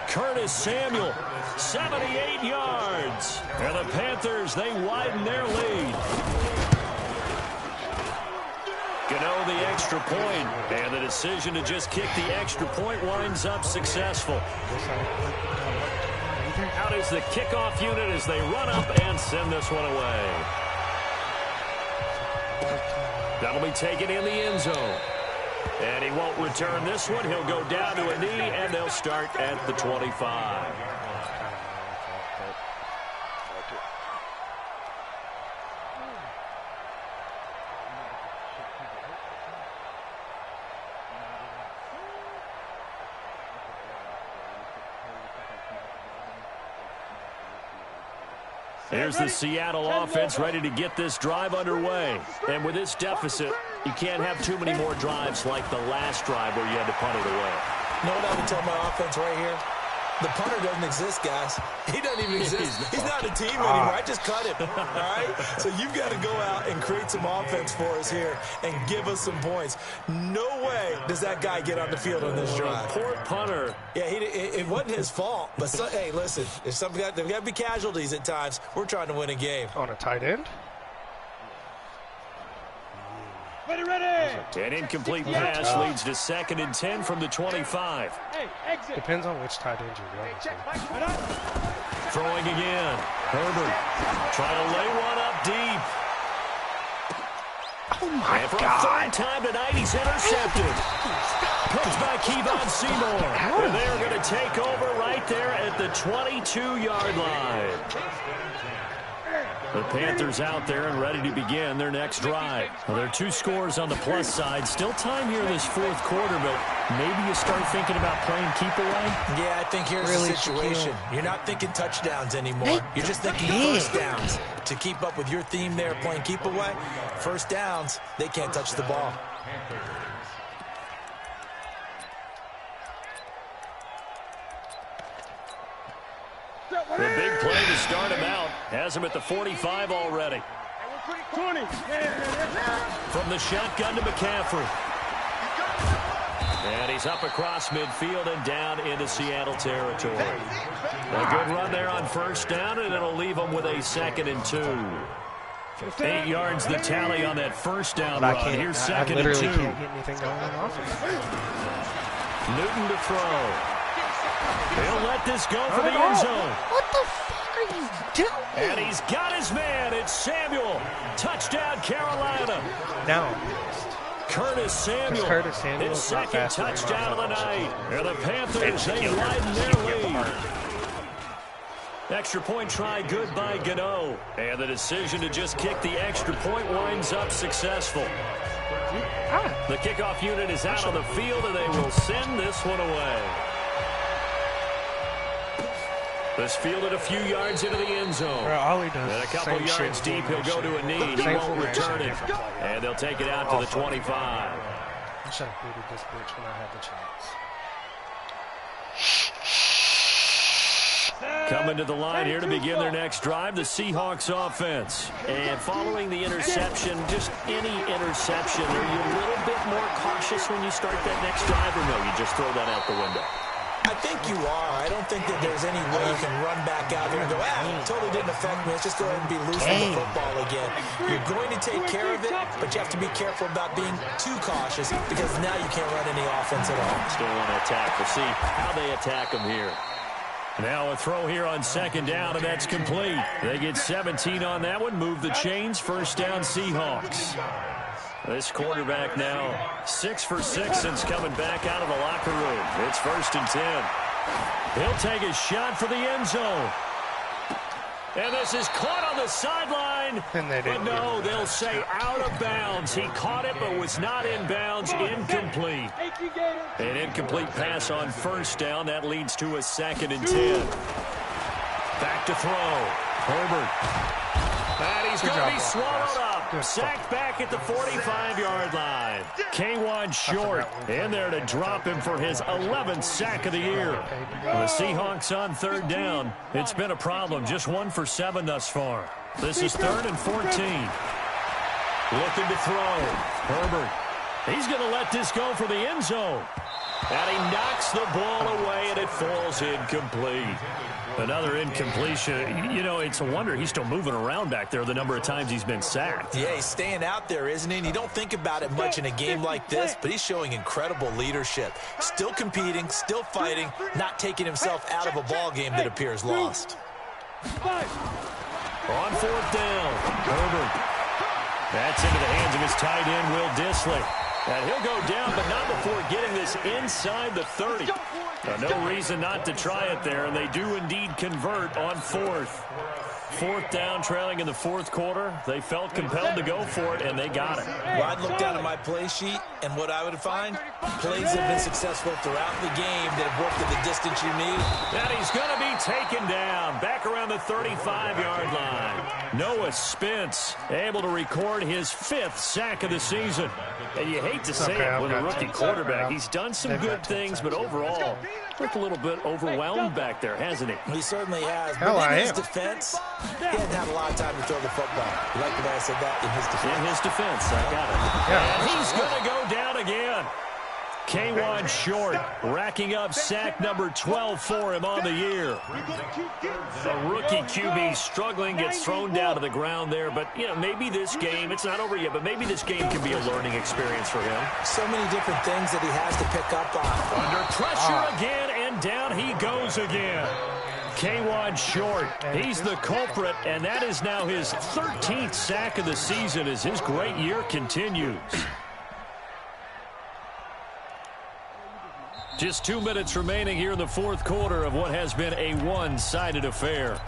S2: Curtis Samuel, 78 yards. And the Panthers, they widen their lead. Gano the extra point, and the decision to just kick the extra point winds up successful. Out is the kickoff unit as they run up and send this one away. That'll be taken in the end zone. And he won't return this one. He'll go down to a knee, and they'll start at the 25. Here's the Seattle offense ready to get this drive underway. And with this deficit, you can't have too many more drives like the last drive where you had to punt it away.
S3: You know what I would tell my offense right here? The punter doesn't exist, guys. He doesn't even exist. He's not a team anymore. I just cut him, all right? So you've got to go out and create some offense for us here and give us some points. No way does that guy get on the field on this drive.
S2: Poor punter.
S3: Yeah, it wasn't his fault. But, hey, listen, there's got to be casualties at times. We're trying to win a game.
S1: On a tight end?
S2: An incomplete pass leads to 2nd and 10 from the 25.
S1: Depends on which tight end you're going to.
S2: Throwing again. Herbert trying to lay one up deep.
S1: Oh, my
S2: and for
S1: God.
S2: a 3rd time tonight, he's intercepted. Picked by Kevon Seymour. And they're going to take over right there at the 22-yard line. The Panthers out there and ready to begin their next drive. Well, there are 2 scores on the plus side. Still time here in this 4th quarter, but maybe you start thinking about playing keep away?
S3: Yeah, I think here's the situation. You're not thinking touchdowns anymore. You're just thinking first downs. To keep up with your theme there, playing keep away, first downs, they can't touch the ball.
S2: The big play to start him out has him at the 45 already.
S4: 20.
S2: From the shotgun to McCaffrey. And he's up across midfield and down into Seattle territory. A good run there on first down, and it'll leave him with a 2nd and 2. 8 yards the tally on that first down run. Here's 2nd and 2.
S1: I literally can't get anything going on offense.
S2: Newton to throw. He'll let this go for the end zone.
S1: What the fuck are you doing?
S2: And he's got his man. It's Samuel. Touchdown, Carolina.
S1: Now,
S2: Curtis Samuel.
S1: Curtis Samuel
S2: his
S1: is not
S2: 2nd
S1: fast enough.
S2: touchdown of the night. And the Panthers, they widen their lead. Extra point try good by Gano. And the decision to just kick the extra point winds up successful. The kickoff unit is out on the field, and they will send this one away. This fielded a few yards into the end zone.
S1: Bro, all he does
S2: and a couple yards deep, he'll go to a knee. He won't return it. And they'll take it out to the 25.
S1: I should have booted this bitch when I had the chance.
S2: Coming to the line here to begin their next drive, the Seahawks offense. And following the interception, just any interception, are you a little bit more cautious when you start that next drive, or no, you just throw that out the window?
S3: I think you are. I don't think that there's any way you can run back out here and go, it totally didn't affect me. Let's just go ahead and be loose in the football again. You're going to take care of it, but you have to be careful about being too cautious because now you can't run any offense at all.
S2: Still want to attack. We'll see how they attack them here. Now a throw here on second down, and that's complete. They get 17 on that one. Move the chains. First down, Seahawks. This quarterback now 6 for 6 since coming back out of the locker room. It's 1st and 10. He'll take a shot for the end zone. And this is caught on the sideline. But no, they'll say out of bounds. He caught it but was not in bounds. Incomplete. An incomplete pass on first down. That leads to a 2nd and 10. Back to throw. Herbert. And he's going to be swallowed up. Sacked back at the 45-yard line. K1 short in there to drop him for his 11th sack of the year. The Seahawks on 3rd down. It's been a problem. Just 1 for 7 thus far. This is 3rd and 14. Looking to throw. Herbert. He's going to let this go for the end zone. And he knocks the ball away, and it falls incomplete. Another incompletion. You know, it's a wonder he's still moving around back there the number of times he's been sacked.
S3: Yeah, he's staying out there, isn't he? And you don't think about it much in a game like this, but he's showing incredible leadership. Still competing, still fighting, not taking himself out of a ball game that appears lost.
S2: On 4th down, Herbert. That's into the hands of his tight end, Will Dissly. And he'll go down, but not before getting this inside the 30. No reason not to try it there, and they do indeed convert on 4th. 4th down, trailing in the 4th quarter. They felt compelled to go for it, and they got it.
S3: Well, I'd look down at my play sheet, and what I would find, plays have been successful throughout the game that have worked at the distance you need.
S2: And he's going to be taken down back around the 35-yard line. Noah Spence able to record his 5th sack of the season. And you hate to say it with a rookie quarterback. He's done some good things, but overall, looked a little bit overwhelmed back there, hasn't he?
S3: He certainly has. But in his defense, he hadn't had a lot of time to throw the football. You like the way I said that? In his defense.
S2: In his defense, I got it. Yeah. And he's going to go down again. K1 short, racking up sack number 12 for him on the year. A rookie QB struggling, gets thrown down to the ground there. But, you know, maybe this game, it's not over yet, but maybe this game can be a learning experience for him.
S3: So many different things that he has to pick up on.
S2: Under pressure again, and down he goes again. K1 short. He's the culprit, and that is now his 13th sack of the season as his great year continues. Just 2 minutes remaining here in the 4th quarter of what has been a one-sided affair.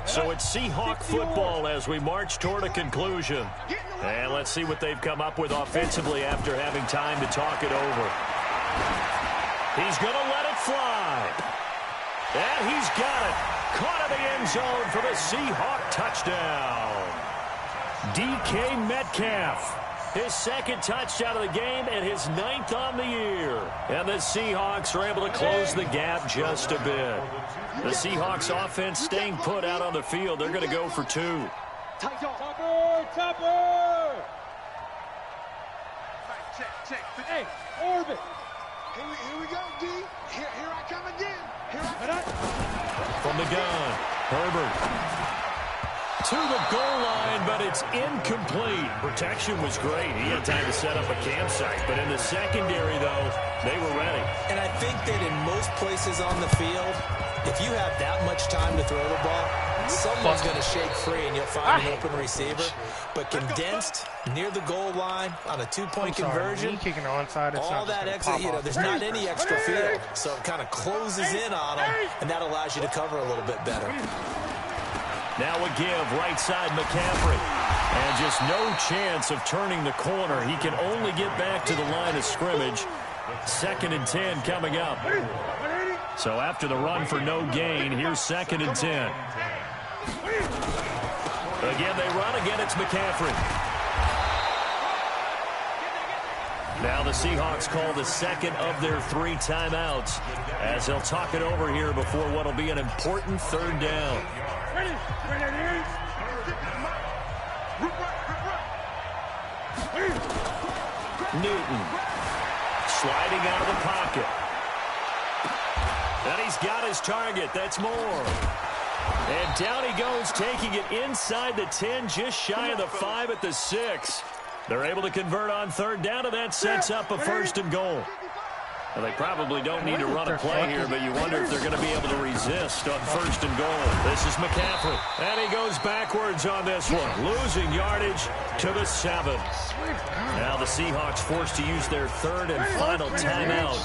S2: So it's Seahawk football as we march toward a conclusion. And let's see what they've come up with offensively after having time to talk it over. He's going to let it fly. And he's got it. Caught in the end zone for the Seahawk touchdown. DK Metcalf. His 2nd touchdown of the game and his 9th on the year. And the Seahawks are able to close the gap just a bit. The Seahawks offense staying put out on the field. They're going to go for 2.
S4: Topper! Check. Hey, Orbit. Here we go, D. Here I come again.
S2: From the gun, Herbert. To the goal line, but it's incomplete. Protection was great. He had time to set up a campsite. But in the secondary, though, they were ready.
S3: And I think that in most places on the field, if you have that much time to throw the ball, someone's going to shake free and you'll find an open receiver. But condensed near the goal line on a 2-point conversion, all that extra, there's not any extra field. So it kind of closes in on them, and that allows you to cover a little bit better.
S2: Now a give right side McCaffrey. And just no chance of turning the corner. He can only get back to the line of scrimmage. 2nd and 10 coming up. So after the run for no gain, here's 2nd and 10. Again, they run. Again, it's McCaffrey. Now the Seahawks call the 2nd of their 3 timeouts as they'll talk it over here before what will be an important 3rd down. Newton sliding out of the pocket. And he's got his target. That's Moore. And down he goes, taking it inside the 10, just shy of the 5 at the 6. They're able to convert on 3rd down, and that sets up a 1st and goal. Well, they probably don't need to run a play here, but you wonder if they're going to be able to resist on 1st and goal. This is McCaffrey. And he goes backwards on this one, losing yardage to the 7. Now the Seahawks forced to use their 3rd and final timeout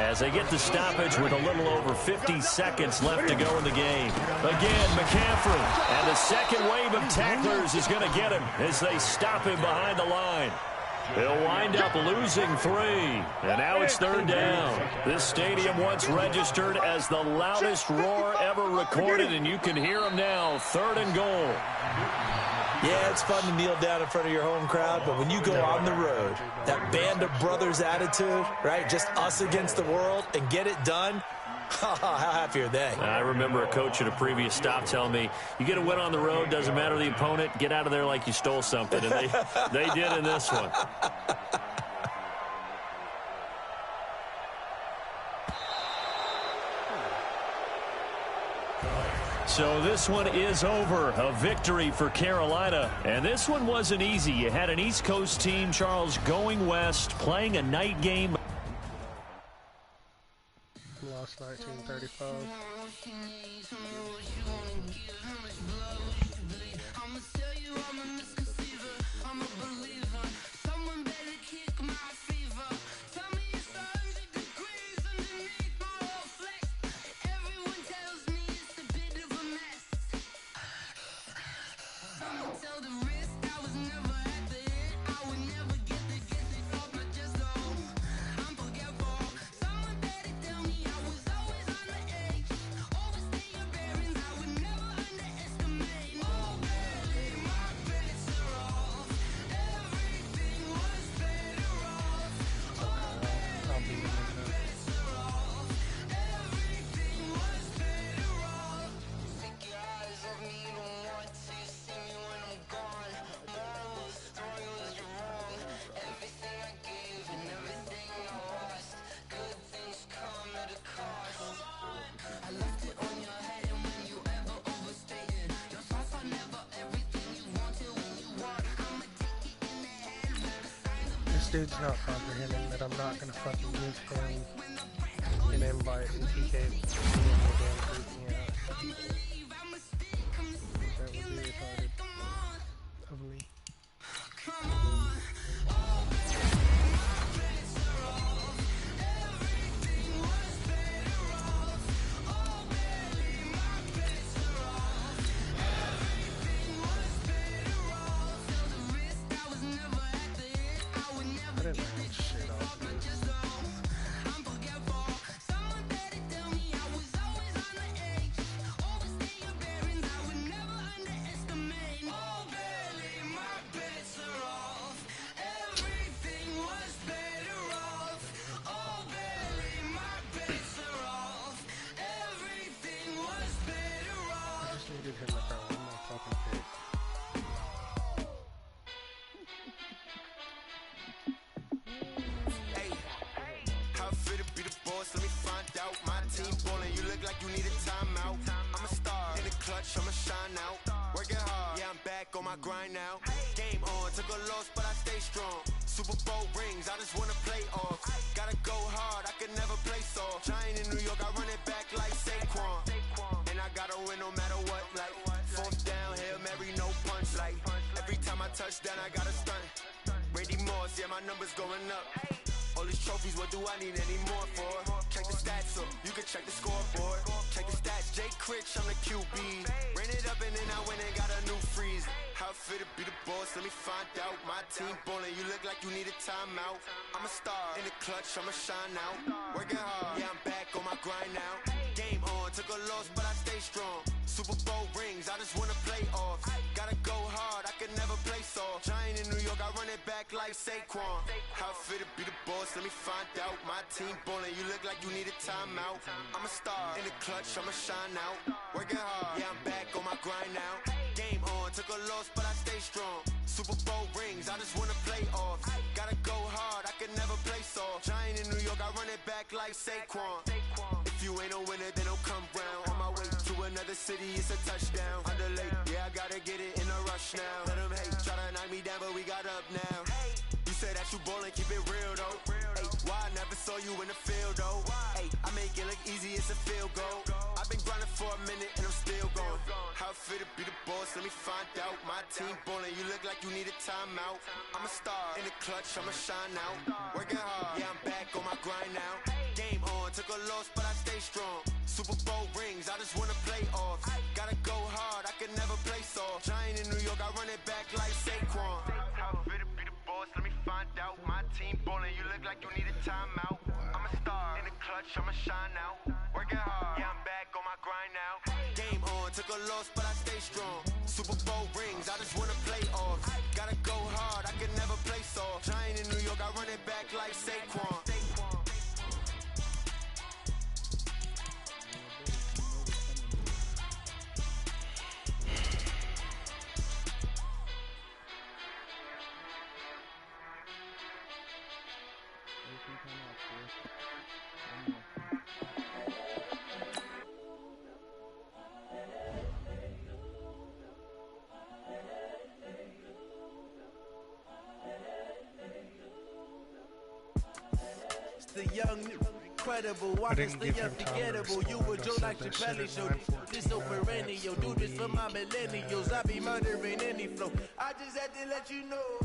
S2: as they get the stoppage with a little over 50 seconds left to go in the game. Again, McCaffrey. And the 2nd wave of tacklers is going to get him as they stop him behind the line. He'll wind up losing 3, and now it's 3rd down. This stadium once registered as the loudest roar ever recorded, and you can hear him now, 3rd and goal.
S3: Yeah, it's fun to kneel down in front of your home crowd, but when you go on the road, that band of brothers attitude, right, just us against the world, and get it done, how happy are they?
S2: I remember a coach at a previous stop telling me, you get a win on the road, doesn't matter the opponent, get out of there like you stole something. And they did in this one. So this one is over. A victory for Carolina. And this one wasn't easy. You had an East Coast team, Charles, going west, playing a night game.
S1: Lost 1935. Dude's not comprehending that I'm not gonna fucking give him an invite if he can't be in the damn group me out. That would be retarded of me.
S7: Grind now. Game on, took a loss, but I stay strong. Super Bowl rings, I just wanna play off. Gotta go hard, I can never play soft. Giant in New York, I run it back like Saquon. And I gotta win no matter what. Like 4th down, Hail Mary, no punch. Like every time I touch down, I gotta stunt. Randy Moss, yeah, my number's going up. All these trophies, what do I need any more for? Check the stats up, you can check the scoreboard. Check the stats, Jay Critch, I'm the QB. Ran it up and then I How it feel to be the boss, let me find out. My team ballin', you look like you need a timeout. I'm a star in the clutch, I'ma shine out. Working hard, yeah, I'm back on my grind now. Game on, took a loss, but I stay strong. Super Bowl rings, I just wanna play off. Gotta go hard, I can never play soft. Giant in New York, I run it back like Saquon. How it feel to be the boss, let me find out. My team ballin', you look like you need a timeout. I'm a star in the clutch, I'ma shine out. Working hard, yeah, I'm back on my grind now. Game on, took a loss, but I stay strong. Super Bowl rings, I just wanna play off. Gotta go hard, I can never play soft. Giant in New York, I run it back like Saquon. If you ain't a winner, then don't come round. On my way to another city, it's a touchdown. Underlay, yeah, I gotta get it in a rush now. Let them hate, try to knock me down, but we got up now. You said that you ballin', keep it real though. Ay, why I never saw you in the field though? Ay, I make it look easy, it's a field goal. I've been grinding for a minute and I'm still going. How it feel to be the boss, let me find out. My team ballin', you look like you need a timeout. I'm a star in the clutch, I'ma shine out. Working hard, yeah, I'm back on my grind now. Game on, took a loss, but I stay strong. Super Bowl rings, I just wanna play off. Gotta go hard, I can never play soft. Giant in New York, I run it back like Saquon. How it feel to be the boss, let me find out. My team ballin', you look like you need a timeout. I'm a star in the clutch, I'ma shine out. Working hard, yeah, I'm back on my grind now. Game on, took a loss, but I stay strong. Super Bowl rings, I just wanna play off. Gotta go hard, I can never play soft. Giant in New York, I run it back like Saquon.
S8: The young, incredible, watch the unforgettable. You would Joe like Chappelle show. This so perennial, do this for my millennials. I be murdering any flow. I just had to let you know.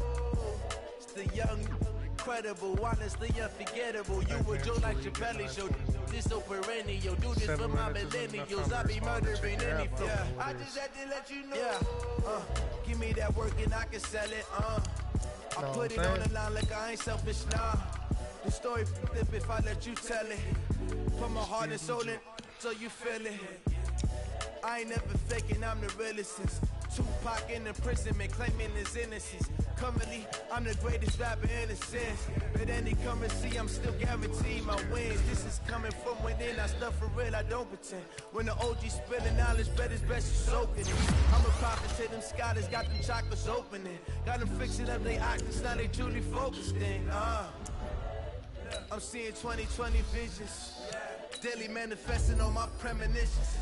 S8: It's the young, incredible, honestly unforgettable. You would Joe like Chappelle show. This so perennial, do this for my millennials. I be murdering any flow. I just had to let you know. Give me that work and I can sell it. I put it on the line like I ain't selfish, nah. The story flip if I let you tell it. Put my heart and soul in so you feel it. I ain't never faking, I'm the realest since Tupac in imprisonment, claiming his innocence. Currently, I'm the greatest rapper in a sense. But any currency, I'm still guaranteed my wins. This is coming from within, I stuff for real, I don't pretend. When the OG spilling knowledge, bet it's best you soaking it. I'm a prophet to them scholars, got them chakras opening. Got them fixing up they octaves, now they truly focused in. I'm seeing 2020 visions. Daily manifesting on my premonitions.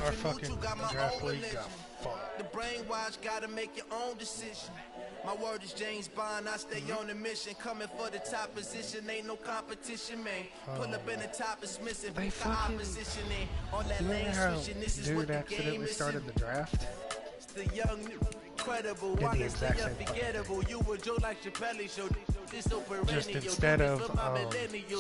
S1: Our fucking draft league got fucked.
S8: The brainwash gotta make your own decision. My word is James Bond, I stay on the mission. Coming for the top position, ain't no competition, man. Pull up in the top is missing, put the opposition in. On that lane switching, this is what the game is.
S1: Started the draft.
S8: It's the young, incredible, honestly unforgettable. You would Joe like Chappelle show.
S1: Just instead of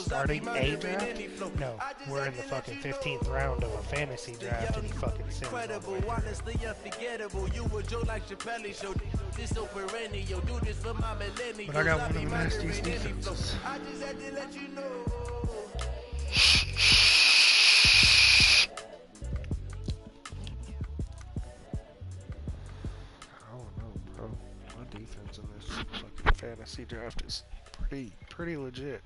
S1: starting a draft, no, we're in the fucking 15th round of a fantasy draft and he fucking sends
S8: incredible, honestly unforgettable. You would Joe like Chappelle show. This so perennial, do this for my millennials.
S1: But I got one of the nastiest defenses.
S8: I just had to let you know.
S1: Defense in this fucking fantasy draft is pretty legit.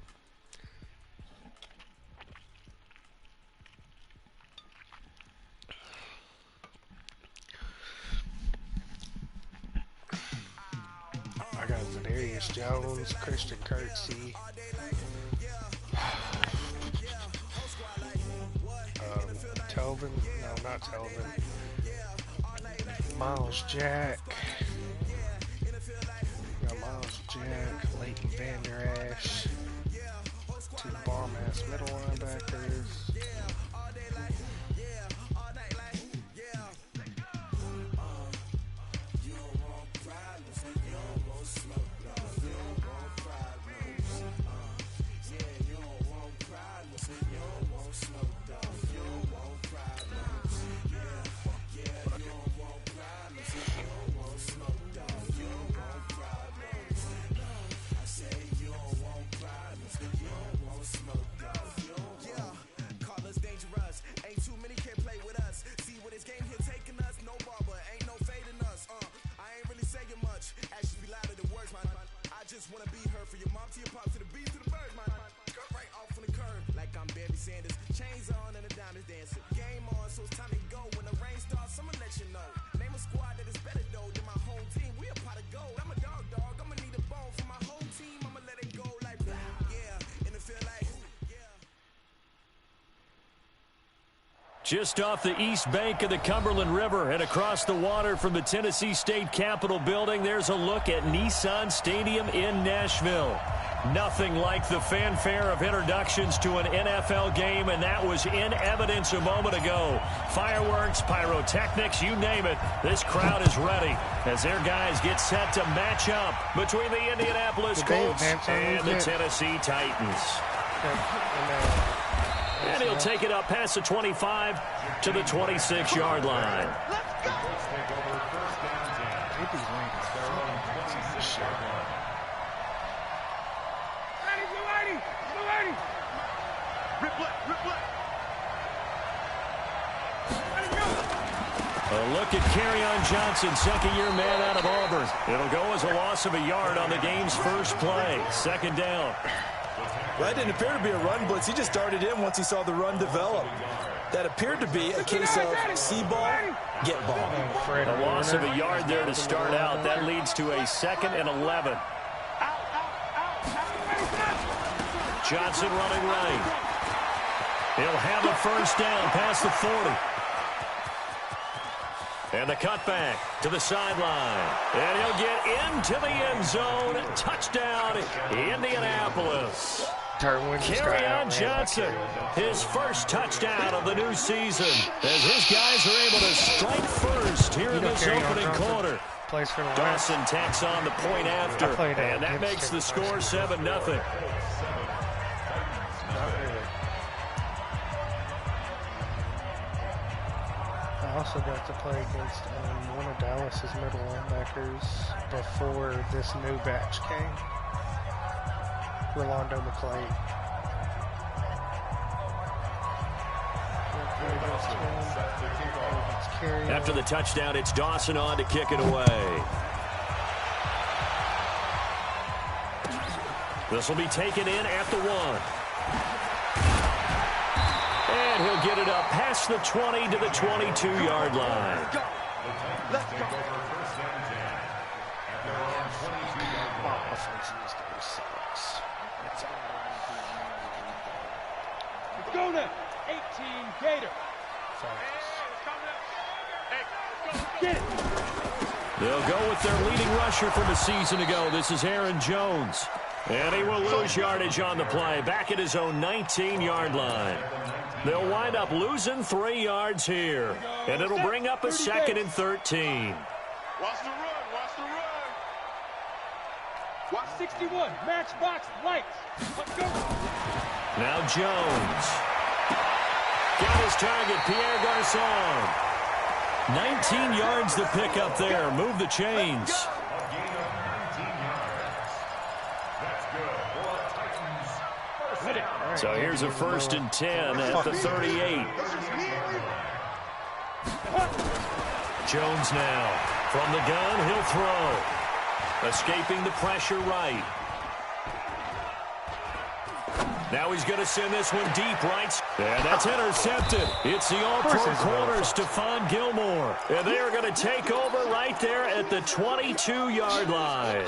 S1: I got Zadarius Jones, Christian Kirksey, Telvin, no, not Telvin, Miles Jack. Jack, Leighton Vander Esch, two bomb-ass middle linebackers.
S8: just wanna be her. For your mom to your pop to the beat to the bird, my cut right off on the curb. Like I'm Barry Sanders. Chains on and the diamonds dancing. Game on, so it's time to go. When the rain starts, I'ma let you know. Name a squad that is better though than my whole team. We a pot of gold. I'm a dog. I'ma need a bone for my whole team. I'ma let it go like yeah. And it feel like yeah.
S2: Just off the east bank of the Cumberland River and across the water from the Tennessee State Capitol building, there's a look at Nissan Stadium in Nashville. Nothing like the fanfare of introductions to an NFL game, and that was in evidence a moment ago. Fireworks, pyrotechnics, you name it. This crowd is ready as their guys get set to match up between the Indianapolis Colts and the Tennessee Titans. And he'll take it up past the 25 to the 26-yard line. A look at Kerryon Johnson, second-year man out of Auburn. It'll go as a loss of a yard on the game's first play. Second down.
S3: Well, that didn't appear to be a run blitz. He just darted in once he saw the run develop. That appeared to be a case of see ball, get ball.
S2: A loss of a yard there to start out. That leads to a 2nd and 11. Johnson running right. He'll have a first down past the 40. And the cutback to the sideline. And he'll get into the end zone. Touchdown, Indianapolis. Kerryon Johnson, his first touchdown of the new season, as his guys are able to strike first here in this opening quarter. Dawson tacks on the point after, and that makes the score 7-0.
S1: I also got to play against one of Dallas's middle linebackers before this new batch came. Rolando McClain.
S2: After the touchdown, it's Dawson on to kick it away. This will be taken in at the 1. And he'll get it up past the 20 to the 22-yard line.
S1: Let's go.
S4: Go now, 18 Gator. Get it.
S2: They'll go with their leading rusher from a season ago. This is Aaron Jones. And he will lose yardage on the play, back at his own 19-yard line. They'll wind up losing 3 yards here. And it'll bring up a 2nd and 13.
S4: Watch the run, watch the run. Watch 61, matchbox lights. Let's go.
S2: Now Jones. Got his target, Pierre Garçon. 19 yards to pick up there. Move the chains. So here's a 1st and 10 at the 38. Jones now. From the gun, he'll throw. Escaping the pressure right. Now he's going to send this one deep right. And that's intercepted. It's the all-pro corner, Stephon Gilmore. And they are going to take over right there at the 22-yard line.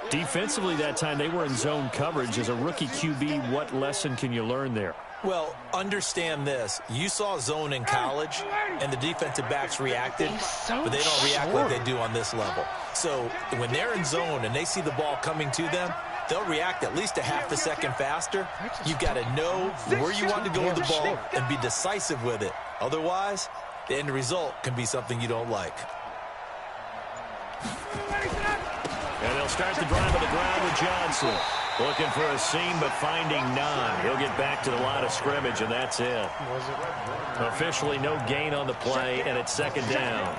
S2: Defensively that time, they were in zone coverage. As a rookie QB, what lesson can you learn there?
S3: Well, understand this. You saw zone in college, and the defensive backs reacted, but they don't react like they do on this level. So when they're in zone and they see the ball coming to them, they'll react at least a half a second faster. You've got to know where you want to go with the ball and be decisive with it. Otherwise, the end result can be something you don't like.
S2: And they'll start the drive on the ground with Johnson. Looking for a seam, but finding none. He'll get back to the line of scrimmage, and that's it. Officially no gain on the play, and it's 2nd down.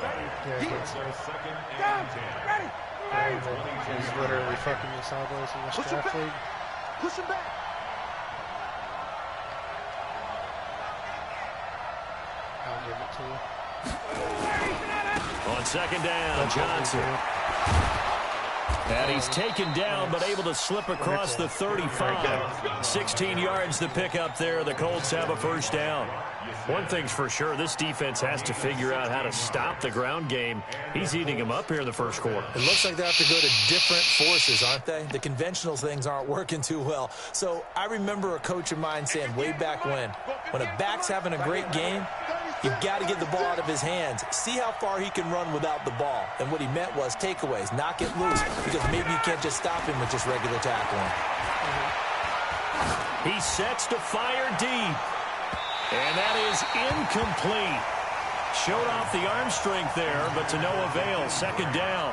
S1: He's literally fucking you sideways in this draft league.
S4: Push him back.
S1: I'll give it to you.
S2: On 2nd down, Johnson. And he's taken down, but able to slip across the 35. 16 yards to pick up there. The Colts have a first down. One thing's for sure, this defense has to figure out how to stop the ground game. He's eating them up here in the first quarter.
S3: It looks like they have to go to different forces, aren't they? The conventional things aren't working too well. So I remember a coach of mine saying way back when a back's having a great game, you've got to get the ball out of his hands. See how far he can run without the ball. And what he meant was takeaways, knock it loose, because maybe you can't just stop him with just regular tackling.
S2: He sets to fire deep. And that is incomplete. Showed off the arm strength there, but to no avail. Second down.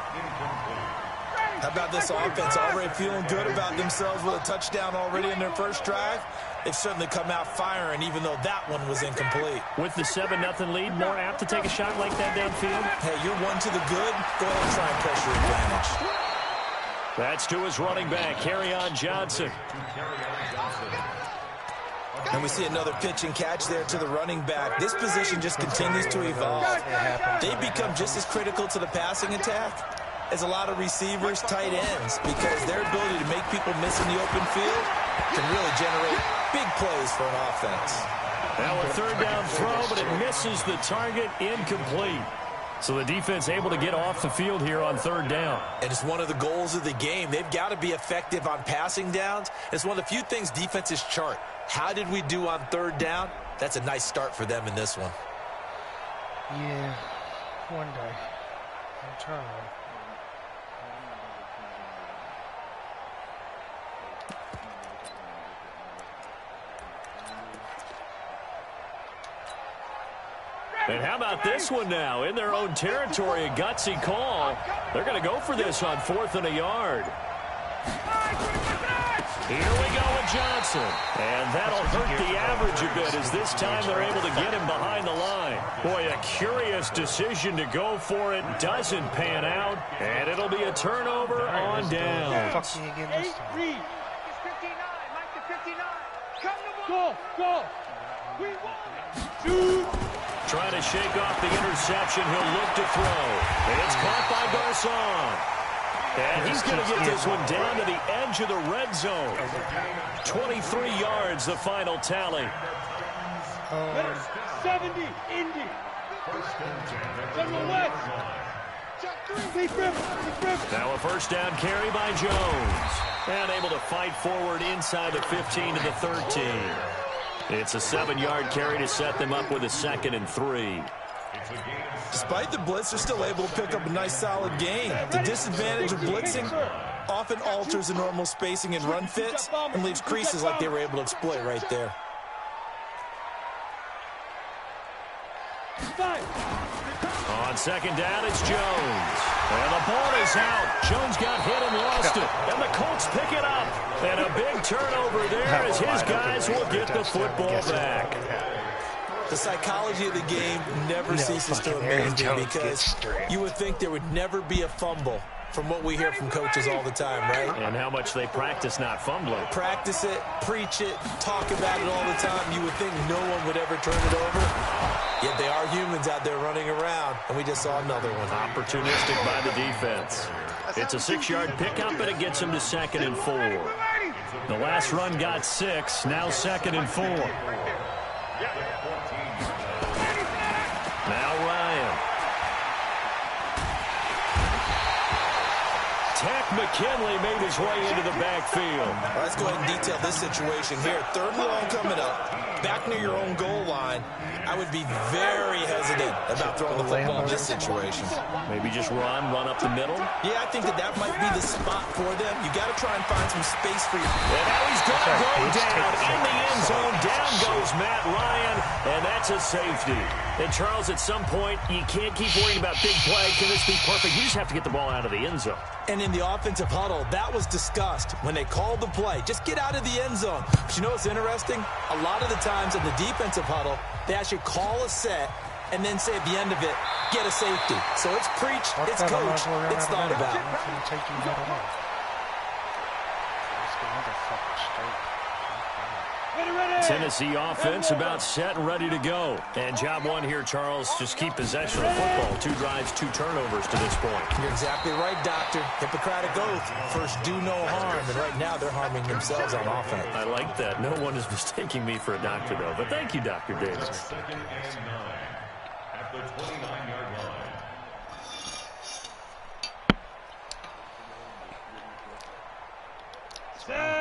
S3: How about this offense already feeling good about themselves with a touchdown already in their first drive? They've certainly come out firing, even though that one was incomplete.
S2: With the 7-0 lead, more apt to take a shot like that downfield?
S3: Hey, you're one to the good. Go ahead and try and press your advantage.
S2: That's to his running back, Kerryon Johnson.
S3: And we see another pitch and catch there to the running back. This position just continues to evolve. They become just as critical to the passing attack as a lot of receivers, tight ends, because their ability to make people miss in the open field can really generate big plays for an offense.
S2: Now a third down throw, but it misses the target, incomplete. So the defense able to get off the field here on third down.
S3: And it's one of the goals of the game. They've got to be effective on passing downs. It's one of the few things defenses chart. How did we do on third down? That's a nice start for them in this one.
S1: Yeah, one day. I'm trying.
S2: And how about this one now? In their own territory, a gutsy call. They're going to go for this on 4th and a yard. Here we go with Johnson. And that'll hurt the average a bit as this time they're able to get him behind the line. Boy, a curious decision to go for it. Doesn't pan out. And it'll be a turnover on downs.
S4: Go. We won.
S2: Trying to shake off the interception. He'll look to throw. It's caught by Garcon. And he's going to get this one down to the edge of the red zone. 23 yards, the final tally.
S4: 70, Indy. General West.
S2: Now a first down carry by Jones. And able to fight forward inside the 15 to the 13. It's a 7-yard carry to set them up with a 2nd and 3.
S3: Despite the blitz, they're still able to pick up a nice solid gain. The disadvantage of blitzing often alters the normal spacing and run fits and leaves creases like they were able to exploit right there.
S2: On second down, it's Jones. And the ball is out. Jones got hit and lost it. And the Colts pick it up. And a big turnover there as his guys will get the football back.
S3: The psychology of the game never ceases to amaze me because you would think there would never be a fumble from what we hear from coaches all the time, right?
S2: And how much they practice not fumbling.
S3: Practice it, preach it, talk about it all the time. You would think no one would ever turn it over. Yet they are humans out there running around, and we just saw another one.
S2: Opportunistic by the defense. It's a 6-yard pickup, and it gets him to 2nd and 4. The last run got 6, now 2nd and 4. Now Ryan. Tech McKinley made his way into the backfield.
S3: Let's go ahead and detail this situation here. 3rd and long coming up. Back near your own goal line. I would be very hesitant about throwing the football in this situation.
S2: Maybe just run up the middle?
S3: Yeah, I think that might be the spot for them. You got to try and find some space for you.
S2: And now he's going to go down in the end zone. Down goes Matt Ryan, and that's a safety. And Charles, at some point, you can't keep worrying about big play. Can this be perfect? You just have to get the ball out of the end zone.
S3: And in the offensive huddle, that was discussed when they called the play. Just get out of the end zone. But you know what's interesting? A lot of the times in the defensive huddle, they actually call a set and then say at the end of it, get a safety. So it's preached, it's coached, it's thought about.
S2: Tennessee offense about set and ready to go. And job one here, Charles, just keep possession of the football. 2 drives, 2 turnovers to this point.
S3: You're exactly right, Doctor. Hippocratic oath. First, do no harm. And right now, they're harming themselves on offense.
S2: I like that. No one is mistaking me for a doctor, though. But thank you, Dr. Davis.
S5: 2nd and 9 at the 29-yard line.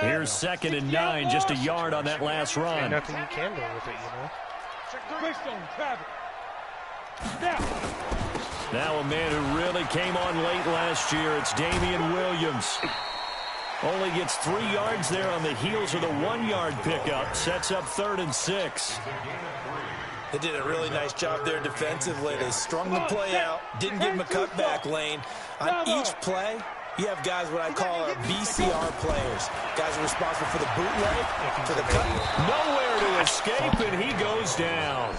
S2: Here's 2nd and 9, just a yard on that last run.
S1: Ain't nothing you can do with it, you know.
S2: Now a man who really came on late last year, it's Damian Williams. Only gets 3 yards there on the heels of the 1-yard pickup. Sets up 3rd and 6.
S3: They did a really nice job there defensively. They strung the play out, didn't give him a cutback lane. On each play, you have guys what I call our VCR players. Guys are responsible for the bootleg, for the cut.
S2: Nowhere to escape, and he goes down.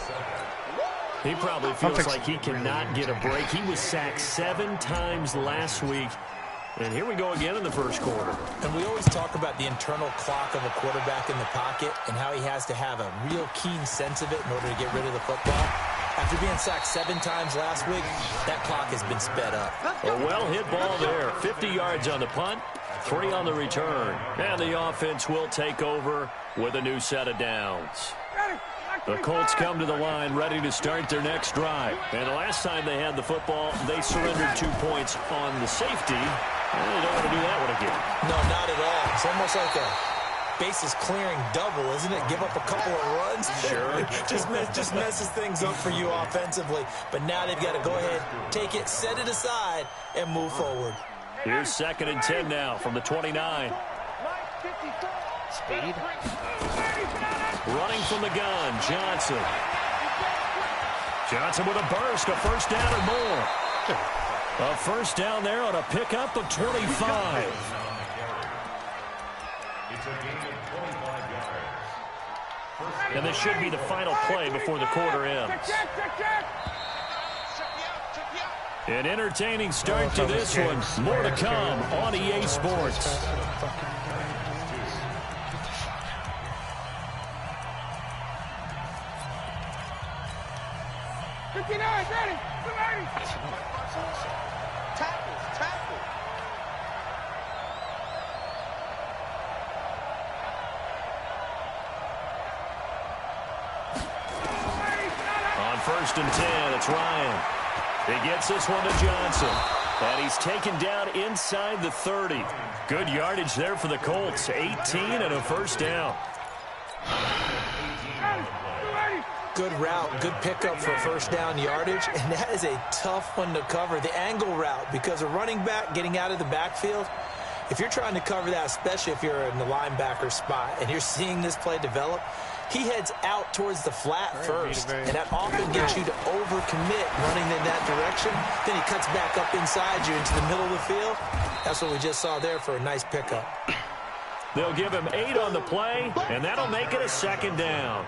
S2: He probably feels like he cannot get a break. He was sacked 7 times last week. And here we go again in the first quarter.
S3: And we always talk about the internal clock of a quarterback in the pocket and how he has to have a real keen sense of it in order to get rid of the football. After being sacked 7 times last week, that clock has been sped up.
S2: A well-hit ball there. 50 yards on the punt, 3 on the return. And the offense will take over with a new set of downs. The Colts come to the line ready to start their next drive. And the last time they had the football, they surrendered 2 points on the safety. And they don't want to do that one again.
S3: No, not at all. It's almost like a bases clearing double, isn't it? Give up a couple of runs.
S2: Sure.
S3: just messes things up for you offensively. But now they've got to go ahead, take it, set it aside, and move forward.
S2: Here's 2nd and 10 now from the 29.
S1: Speed.
S2: Running from the gun, Johnson. Johnson with a burst, a first down or more. A first down there on a pickup of 25. And this should be the final play before the quarter ends. An entertaining start to this one. More to come on EA Sports.
S4: 59, ready, tackle.
S2: On 1st and 10, it's Ryan. He gets this one to Johnson. And he's taken down inside the 30. Good yardage there for the Colts. 18 and a first down.
S3: Good route, good pickup for first down yardage, and that is a tough one to cover, the angle route, because a running back getting out of the backfield, if you're trying to cover that, especially if you're in the linebacker spot and you're seeing this play develop, he heads out towards the flat first, and that often gets you to overcommit running in that direction. Then he cuts back up inside you into the middle of the field. That's what we just saw there for a nice pickup.
S2: They'll give him 8 on the play, and that'll make it a 2nd down.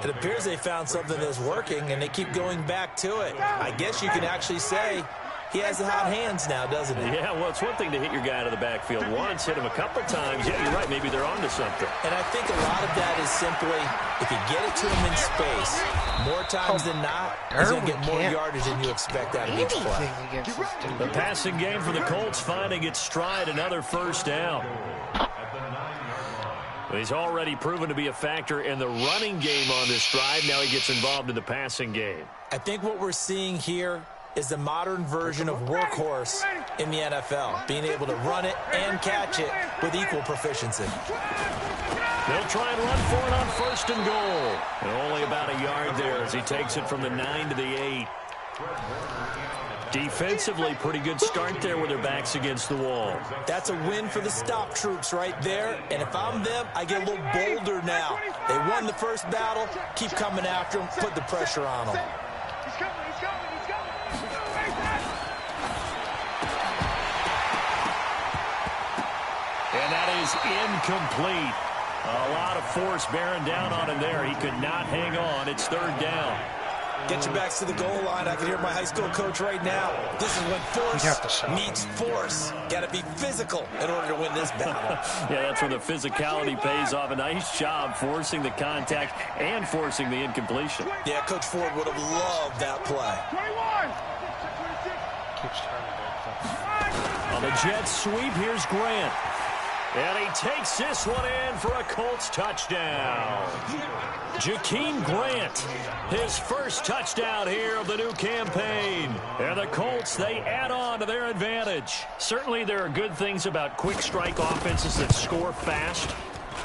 S3: It appears they found something that's working, and they keep going back to it. I guess you can actually say he has the hot hands now, doesn't he?
S2: Yeah, well, it's one thing to hit your guy out of the backfield once, hit him a couple times. Yeah, you're right. Maybe they're onto something.
S3: And I think a lot of that is simply, if you get it to him in space, more times than not, he's going to get more yardage than you expect out of each play.
S2: The passing game for the Colts finding its stride, another first down. He's already proven to be a factor in the running game on this drive. Now he gets involved in the passing game.
S3: I think what we're seeing here is the modern version of workhorse in the NFL, being able to run it and catch it with equal proficiency.
S2: They'll try and run for it on 1st and goal. And only about a yard there as he takes it from the 9 to the 8. Defensively, pretty good start there with their backs against the wall.
S3: That's a win for the stop troops right there. And if I'm them, I get a little bolder now. They won the first battle. Keep coming after them. Put the pressure on them.
S4: He's coming.
S2: And that is incomplete. A lot of force bearing down on him there. He could not hang on. It's 3rd down.
S3: Get your backs to the goal line. I can hear my high school coach right now. This is when force meets force. Got to be physical in order to win this battle.
S2: Yeah, that's where the physicality pays off. A nice job forcing the contact and forcing the incompletion.
S3: Yeah, Coach Ford would have loved that play.
S4: 21.
S2: On the jet sweep, here's Grant. And he takes this one in for a Colts touchdown. Jakeem Grant, his first touchdown here of the new campaign. And the Colts, they add on to their advantage. Certainly there are good things about quick strike offenses that score fast.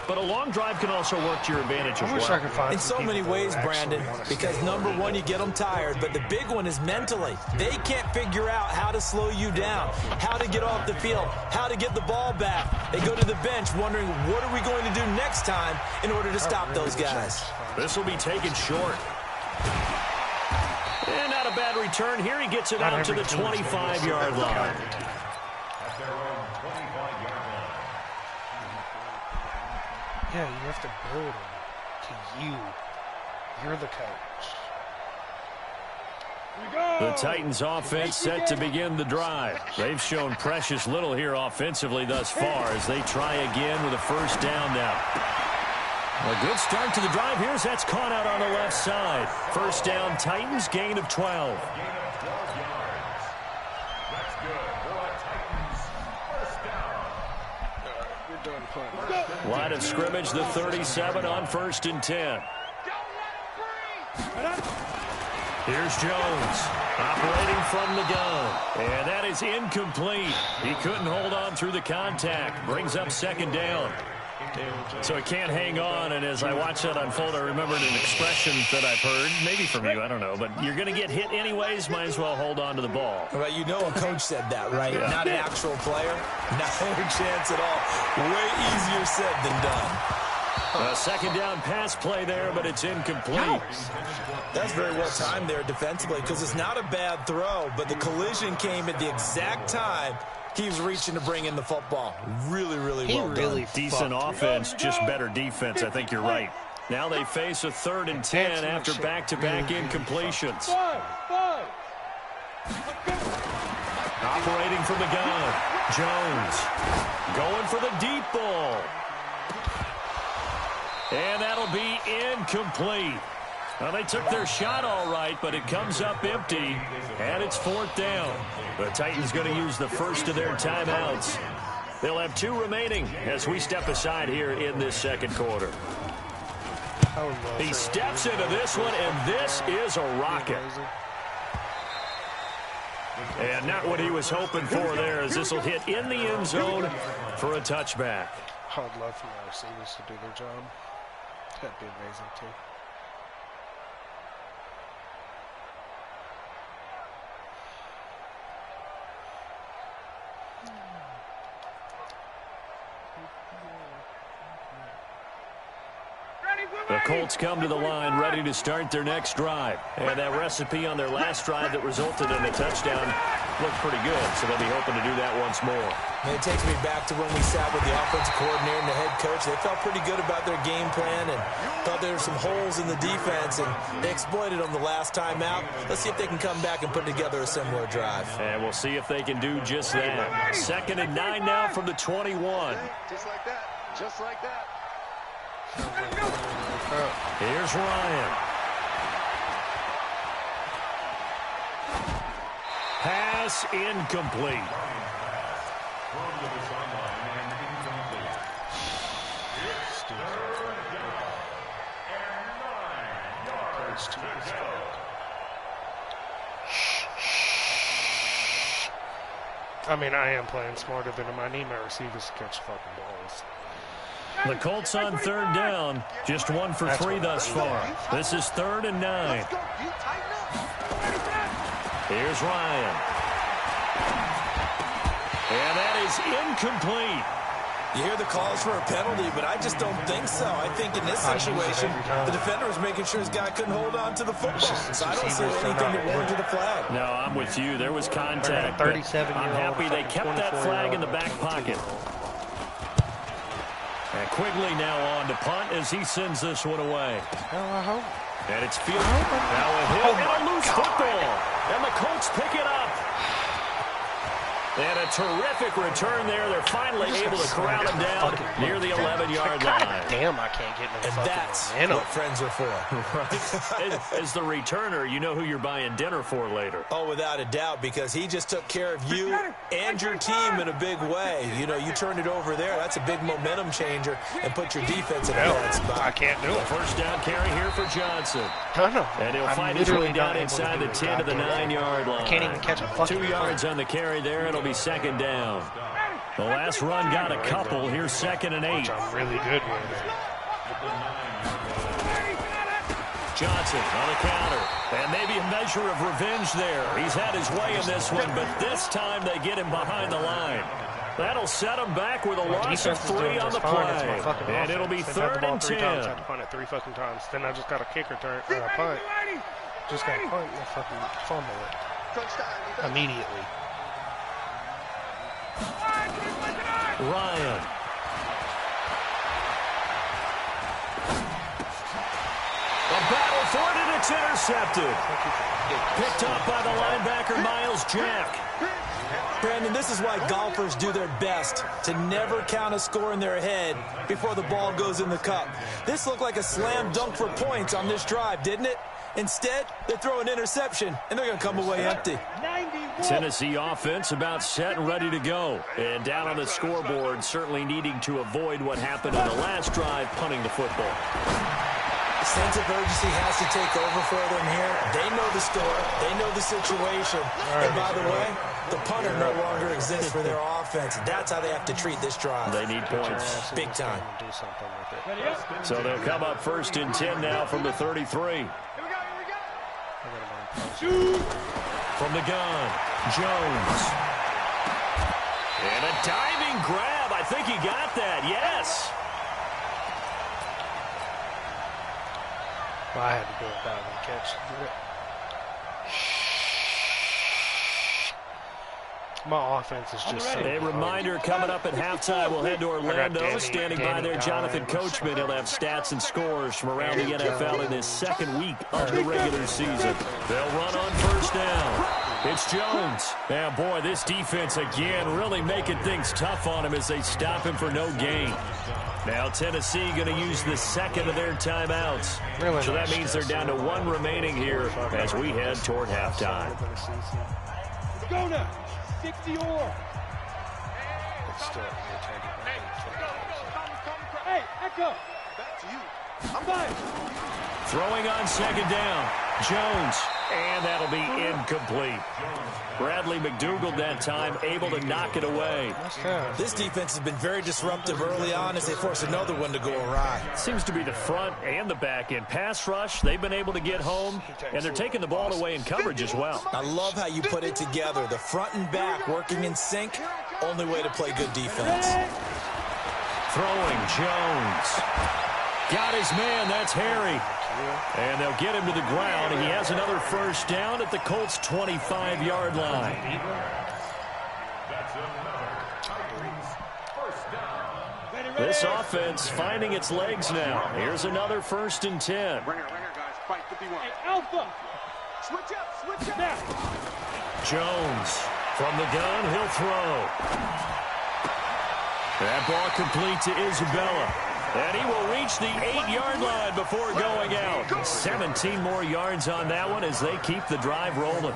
S2: But a long drive can also work to your advantage as well.
S3: In so many ways, Brandon, because number one, you get them tired, but the big one is mentally. They can't figure out how to slow you down, how to get off the field, how to get the ball back. They go to the bench wondering, what are we going to do next time in order to stop those guys?
S2: This will be taken short. And not a bad return. Here he gets it out to the 25-yard line.
S1: Yeah, you have to build them to you. You're the coach.
S2: The Titans offense set to begin the drive. They've shown precious little here offensively thus far as they try again with a first down now. A good start to the drive. Here's that's caught out on the left side. First down, Titans, gain of 12. Line of scrimmage, the 37 on 1st and 10. Here's Jones, operating from the gun. And that is incomplete. He couldn't hold on through the contact. Brings up 2nd down. So he can't hang on, and as I watch that unfold, I remembered an expression that I've heard, maybe from you, I don't know, but you're going to get hit anyways, might as well hold on to the ball.
S3: Well, you know a coach said that, right?
S2: Yeah.
S3: Not an actual player. Not a chance at all. Way easier said than done.
S2: A 2nd down pass play there, but it's incomplete.
S3: That's very well timed there defensively because it's not a bad throw, but the collision came at the exact time he was reaching to bring in the football. Really, really well done.
S2: Decent offense, just better defense. I think you're right. Now they face a 3rd and 10 after back-to-back incompletions. Operating from the gun. Jones going for the deep ball. And that'll be incomplete. Well, they took their shot all right, but it comes up empty, and it's 4th down. The Titans going to use the first of their timeouts. They'll have 2 remaining as we step aside here in this 2nd quarter. He steps into this one, and this is a rocket. And not what he was hoping for there, as this will hit in the end zone for a touchback.
S1: I would love for my receivers to do their job. That'd be amazing, too.
S2: The Colts come to the line ready to start their next drive. And that recipe on their last drive that resulted in a touchdown looked pretty good, so they'll be hoping to do that once more.
S3: And it takes me back to when we sat with the offensive coordinator and the head coach. They felt pretty good about their game plan and thought there were some holes in the defense, and they exploited them the last time out. Let's see if they can come back and put together a similar drive.
S2: And we'll see if they can do just that. 2nd and 9 now from the 21.
S4: Just like that. Just like that.
S2: Here's Ryan. Pass incomplete.
S1: I mean, I am playing smarter than him. I need my receivers to catch fucking balls.
S2: The Colts on 3rd down. Just 1 for 3 thus far. This is 3rd and 9. Here's Ryan. And that is incomplete.
S3: You hear the calls for a penalty, but I just don't think so. I think in this situation, the defender was making sure his guy couldn't hold on to the football. So I don't see anything that warranted a flag.
S2: No, I'm with you. There was contact. I'm happy they kept that flag in the back pocket. And Quigley now on to punt as he sends this one away.
S1: Well, I hope.
S2: And it's fielded. Now a hit and a loose football. And the Colts pick it up. And a terrific return there. They're finally able to corral him down near the 11-yard line.
S1: Damn, I can't get no
S3: and
S1: fucking
S3: that's
S1: momentum.
S3: what friends are for.
S2: Right. As the returner, you know who you're buying dinner for later.
S3: Oh, without a doubt, because he just took care of you and your team in a big way. You know, you turned it over there. That's a big momentum changer and put your defense in a bad spot.
S1: I can't do it.
S2: First down carry here for Johnson.
S1: I know.
S2: And he'll find his way down inside the 10 to the 9-yard line.
S1: Can't even catch a fucking
S2: 2 yards on the carry there. It'll be second down. The last run got a couple. Here's 2nd and 8.
S1: I'm really good with it.
S2: Johnson on a counter. And maybe a measure of revenge there. He's had his way in this one, but this time they get him behind the line. That'll set him back with a loss of 3 on the play. And it'll be 3rd and 10.
S1: I had to punt it 3 fucking times. Then I just got a kick return or a punt. Just got a punt and a fucking fumble it. Immediately.
S2: Ryan. A battle for it, and it's intercepted. Picked up by the linebacker, Miles Jack.
S3: Brandon, this is why golfers do their best to never count a score in their head before the ball goes in the cup. This looked like a slam dunk for points on this drive, didn't it? Instead, they throw an interception, and they're going to come away empty.
S2: Tennessee offense about set and ready to go. And down on the scoreboard, certainly needing to avoid what happened on the last drive, punting the football.
S3: The sense of urgency has to take over for them here. They know the score. They know the situation. And by the way, the punter no longer exists for their offense. That's how they have to treat this drive.
S2: They need points.
S3: Big time.
S2: So they'll come up 1st and 10 now from the 33. From the gun, Jones. And a diving grab. I think he got that. Yes.
S1: Well, I had to do a diving catch. My offense is just so
S2: a reminder coming up at halftime. We'll head to Orlando. Standing by there, Jonathan Coachman. He'll have stats and scores from around the NFL in his 2nd week of the regular season. They'll run on 1st down. It's Jones. Now, boy, this defense again really making things tough on him as they stop him for no gain. Now Tennessee going to use the 2nd of their timeouts. So that means they're down to 1 remaining here as we head toward halftime.
S4: Go now. 60 or. Hey, Echo. Back to you. I'm fine.
S2: Throwing on 2nd down. Jones. And that'll be incomplete. Bradley McDougald that time able to knock it away.
S3: This defense has been very disruptive early on as they force another one to go awry.
S2: Seems to be the front and the back end. Pass rush, they've been able to get home, and they're taking the ball away in coverage as well.
S3: I love how you put it together. The front and back working in sync. Only way to play good defense.
S2: Throwing, Jones. Got his man, that's Harry. And they'll get him to the ground. He has another 1st down at the Colts' 25-yard line. This offense finding its legs now. Here's another 1st and 10.
S4: Right here, guys. Fight 51. Hey, Alpha. Switch up. Now.
S2: Jones from the gun, he'll throw. That ball complete to Isabella. And he will reach the 8-yard line before going out. 17 more yards on that one as they keep the drive rolling.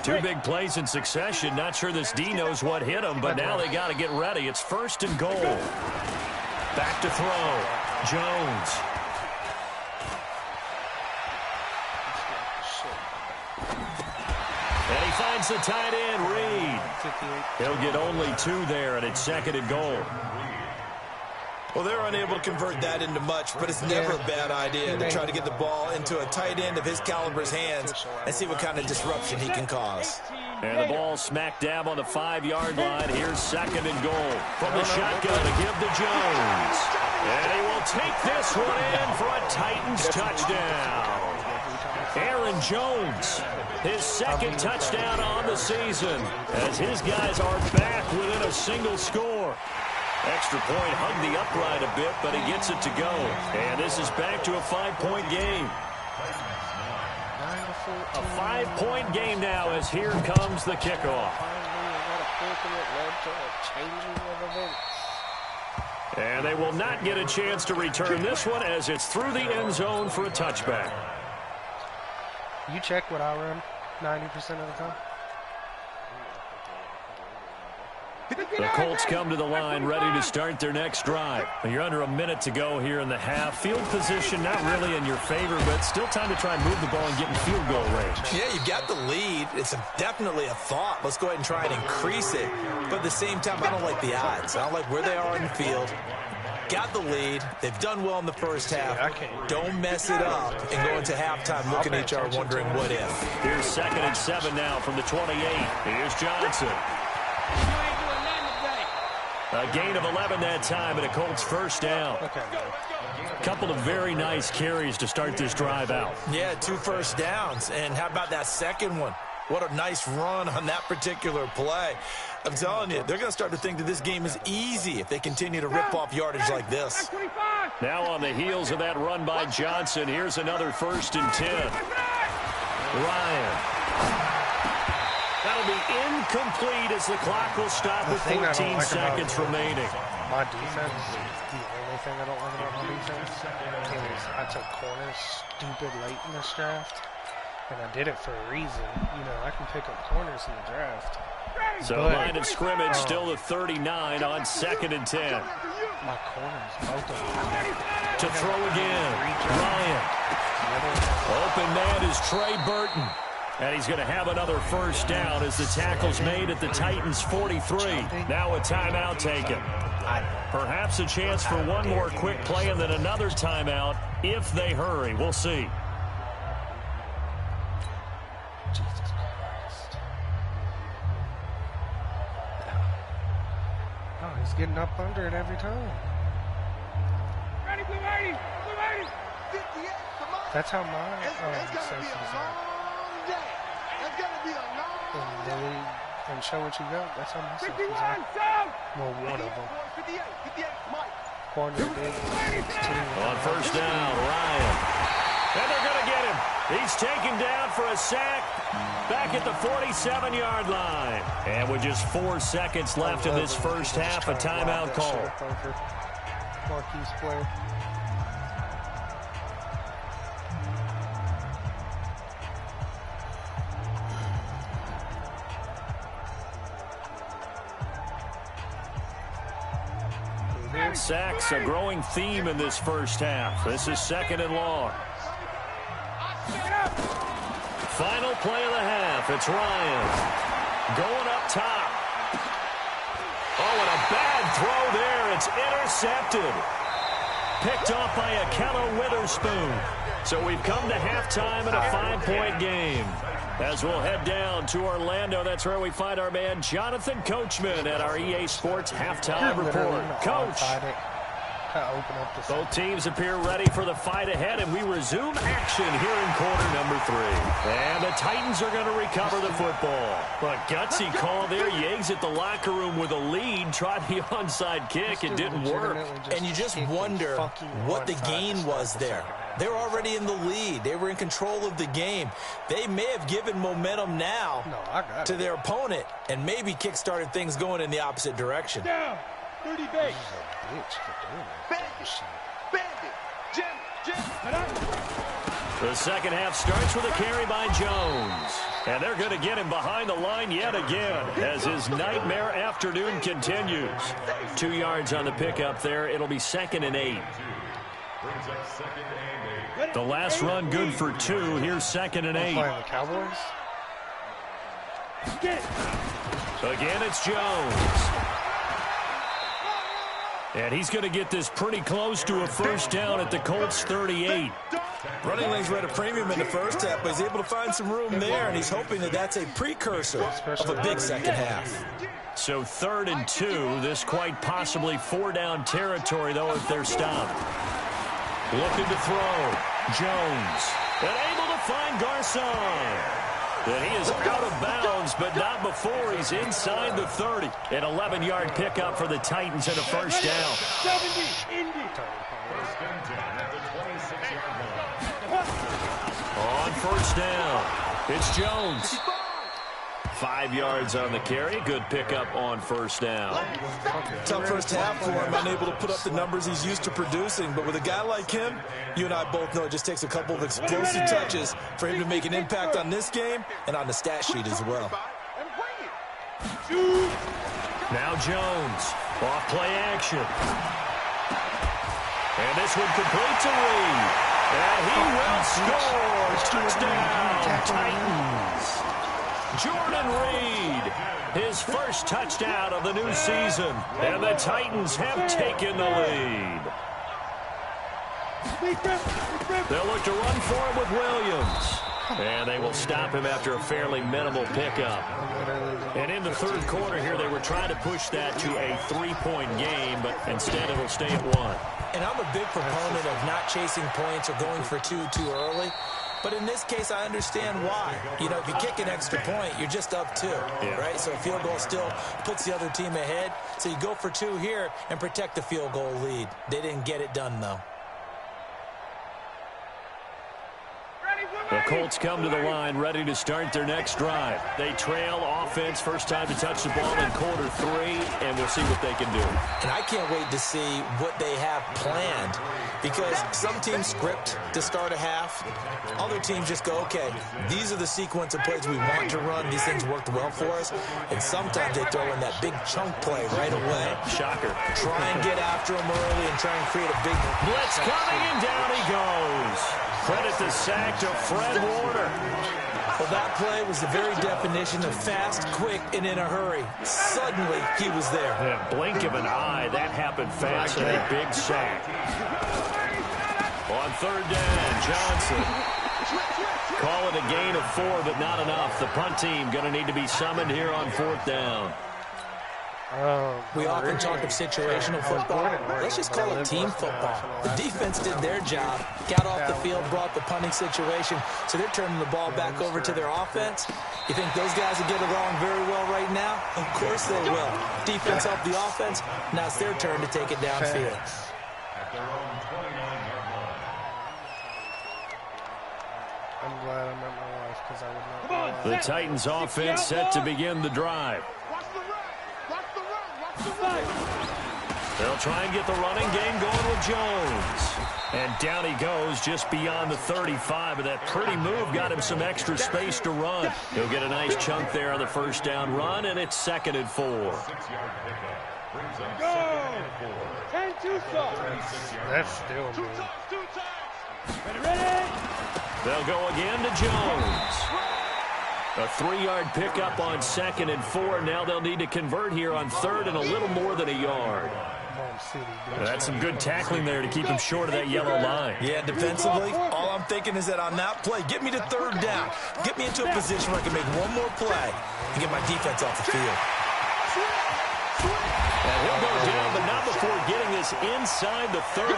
S2: 2 big plays in succession. Not sure this D knows what hit him, but now they got to get ready. It's 1st and goal. Back to throw. Jones. And he finds the tight end, Reed. He'll get only 2 there, and it's 2nd and goal.
S3: Well, they're unable to convert that into much, but it's never a bad idea to try to get the ball into a tight end of his caliber's hands and see what kind of disruption he can cause.
S2: And the ball smack dab on the 5-yard line. Here's 2nd and goal from the shotgun to give to Jones. And he will take this one in for a Titans touchdown. Aaron Jones, his 2nd touchdown on the season, as his guys are back within a single score. extra point hugged the upright a bit, but he gets it to go. And this is back to a 5-point game. A 5-point game now as here comes the kickoff. And they will not get a chance to return this one as it's through the end zone for a touchback.
S1: You check what I run 90% of the time.
S2: The Colts come to the line ready to start their next drive. You're under a minute to go here in the half. Field position not really in your favor, but still time to try and move the ball and get in field goal range.
S3: Yeah, you got the lead. It's definitely a thought. Let's go ahead and try and increase it. But at the same time, I don't like the odds. I don't like where they are in the field. Got the lead. They've done well in the first half. Don't mess it up and go into halftime looking at each other wondering what if.
S2: Here's 2nd and 7 now from the 28. Here's Johnson. A gain of 11 that time, and a Colts first down. A couple of very nice carries to start this drive out.
S3: Yeah, 2 first downs. And how about that second one? What a nice run on that particular play. I'm telling you, they're going to start to think that this game is easy if they continue to rip off yardage like this.
S2: Now on the heels of that run by Johnson, here's another 1st and 10. Ryan. That'll be incomplete as the clock will stop with 14 seconds remaining.
S1: My defense, the only thing I don't like about my defense is I took corners stupid late in this draft, and I did it for a reason. You know, I can pick up corners in the draft.
S2: So line of scrimmage still the 39 on 2nd and 10.
S1: My corners, both of them.
S2: To throw again, Ryan. Open man is Trey Burton. And he's going to have another first down as the tackle's made at the Titans' 43. Now a timeout taken. Perhaps a chance for one more quick play and then another timeout if they hurry. We'll see.
S1: Jesus Christ. Oh, he's getting up under it every time.
S4: Ready, blue 80, blue 80.
S1: That's how my safeties are. And show what you got. That's how my safeties are. Well, one of them. Corner big.
S2: On first down, Ryan. And they're going to get him. He's taken down for a sack back at the 47-yard line. And with just 4 seconds left in this first half, a timeout call.
S1: Marquise player.
S2: Sacks, a growing theme in this first half. This is 2nd and long. Final play of the half. It's Ryan going up top. Oh, and a bad throw there. It's intercepted. Picked off by Akello Witherspoon. So we've come to halftime in a 5-point game. As we'll head down to Orlando, that's where we find our man Jonathan Coachman at our EA Sports Halftime Report. Coach, both teams appear ready for the fight ahead, and we resume action here in quarter number 3. And the Titans are going to recover the football. A gutsy call there. You exit the locker room with a lead, tried the onside kick. It didn't work.
S3: And you just wonder what the gain was there. They're already in the lead. They were in control of the game. They may have given momentum now to their opponent and maybe kick-started things going in the opposite direction.
S4: Down, 30 base.
S2: The second half starts with a carry by Jones. And they're going to get him behind the line yet again as his nightmare afternoon continues. 2 yards on the pickup there. It'll be 2nd and 8. The last run good for 2. Here's 2nd and 8.
S1: Playing the Cowboys.
S2: Again, it's Jones. And he's going to get this pretty close to a first down at the Colts 38.
S3: Running lanes were at a premium in the first half, but he's able to find some room there, and he's hoping that that's a precursor of a big second half.
S2: So 3rd and 2. This quite possibly 4-down territory, though, if they're stopped. Looking to throw. Jones. And able to find Garcon. And he is out of bounds, but not before he's inside the 30. An 11-yard pickup for the Titans and a first down.
S5: 70, Indy. First and 10 at the 26-yard line.
S2: On first down, it's Jones. 5 yards on the carry. Good pickup on first down.
S3: Tough first half for him, unable to put up the numbers he's used to producing. But with a guy like him, you and I both know it just takes a couple of explosive touches for him to make an impact on this game and on the stat sheet as well.
S2: Now Jones, off play action. And this one complete to Reed. And he will score. Touchdown, Titans. Jordan Reed, his first touchdown of the new season. And the Titans have taken the lead. They'll look to run for him with Williams. And they will stop him after a fairly minimal pickup. And in the third quarter here, they were trying to push that to a 3-point game, but instead it'll stay at 1.
S3: And I'm a big proponent of not chasing points or going for two too early. But in this case, I understand why. You know, if you kick an extra point, you're just up 2, right? So a field goal still puts the other team ahead. So you go for 2 here and protect the field goal lead. They didn't get it done, though.
S2: The Colts come to the line ready to start their next drive. They trail offense, first time to touch the ball in quarter 3, and we'll see what they can do.
S3: And I can't wait to see what they have planned, because some teams script to start a half. Other teams just go, okay, these are the sequence of plays we want to run. These things worked well for us. And sometimes they throw in that big chunk play right away.
S2: Shocker.
S3: Try and get after them early and try and create a big
S2: blitz coming, and down he goes. Credit the sack to Fred Warner.
S3: Well, that play was the very definition of fast, quick, and in a hurry. Suddenly, he was there.
S2: Yeah, blink of an eye, that happened fast, and a big sack. On third down, Johnson. Call it a gain of 4, but not enough. The punt team going to need to be summoned here on fourth down.
S3: We often talk of situational football. Let's just call it team football. The defense did their job, got off the field, brought the punting situation, so they're turning the ball back over to their offense. You think those guys will get along very well right now? Of course they will. Defense helped the offense. Now it's their turn to take it downfield.
S5: At their own 29-yard line.
S1: I'm glad I met my wife because I would not.
S2: The Titans offense set to begin the drive. They'll try and get the running game going with Jones. And down he goes just beyond the 35. And that pretty move got him some extra space to run. He'll get a nice chunk there on the first down run, and it's 2nd and 4.
S5: 6-yard pickup brings up 2nd and 4.
S4: 10-2
S1: That's still good.
S4: Ready?
S2: They'll go again to Jones. A 3-yard pickup on 2nd and 4. Now they'll need to convert here on 3rd and a little more than a yard. That's some good tackling there to keep him short of that yellow line.
S3: Yeah, defensively, all I'm thinking is that on that play, get me to 3rd down. Get me into a position where I can make one more play and get my defense off the field.
S2: And he'll go down, but not before getting this inside the 30.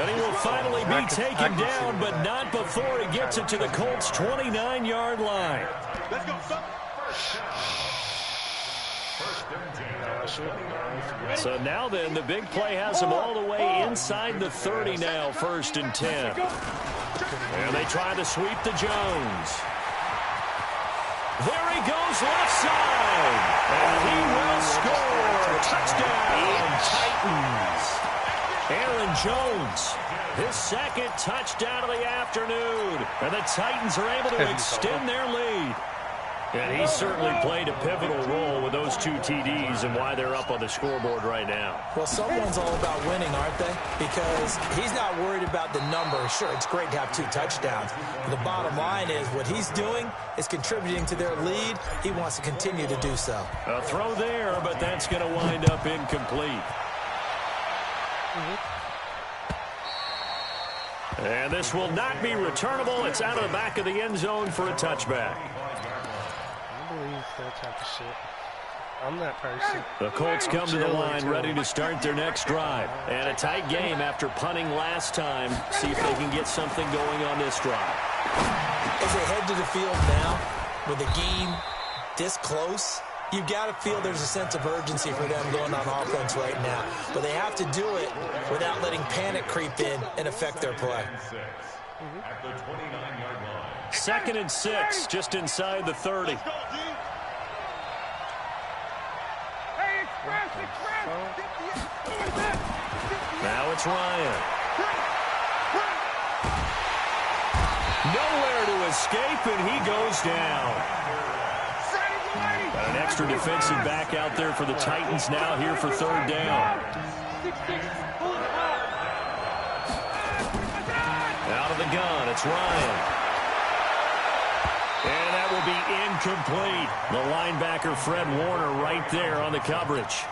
S2: And he will finally be taken down, but not before he gets it to the Colts' 29-yard line.
S4: Let's go, son.
S2: So now then, the big play has him all the way inside the 30 now, 1st and 10. And they try to sweep to Jones. There he goes left side. And he will score. Touchdown, Titans. Aaron Jones, his 2nd touchdown of the afternoon. And the Titans are able to extend their lead. And he certainly played a pivotal role with those 2 TDs and why they're up on the scoreboard right now.
S3: Well, someone's all about winning, aren't they? Because he's not worried about the number. Sure, it's great to have 2 touchdowns. But the bottom line is what he's doing is contributing to their lead. He wants to continue to do so.
S2: A throw there, but that's going to wind up incomplete. And this will not be returnable. It's out of the back of the end zone for a touchback.
S1: That type of shit. I'm that person.
S2: The Colts come to the line ready to start their next drive. And a tight game after punting last time. See if they can get something going on this drive.
S3: As they head to the field now, with a game this close, you've got to feel there's a sense of urgency for them going on offense right now. But they have to do it without letting panic creep in and affect their play.
S5: At the 29-yard line.
S2: 2nd and 6, just inside the 30. Now it's Ryan. Nowhere to escape, and he goes down. Got an extra defensive back out there for the Titans now here for 3rd down. Out of the gun, it's Ryan. And that will be incomplete. The linebacker, Fred Warner, right there on the coverage.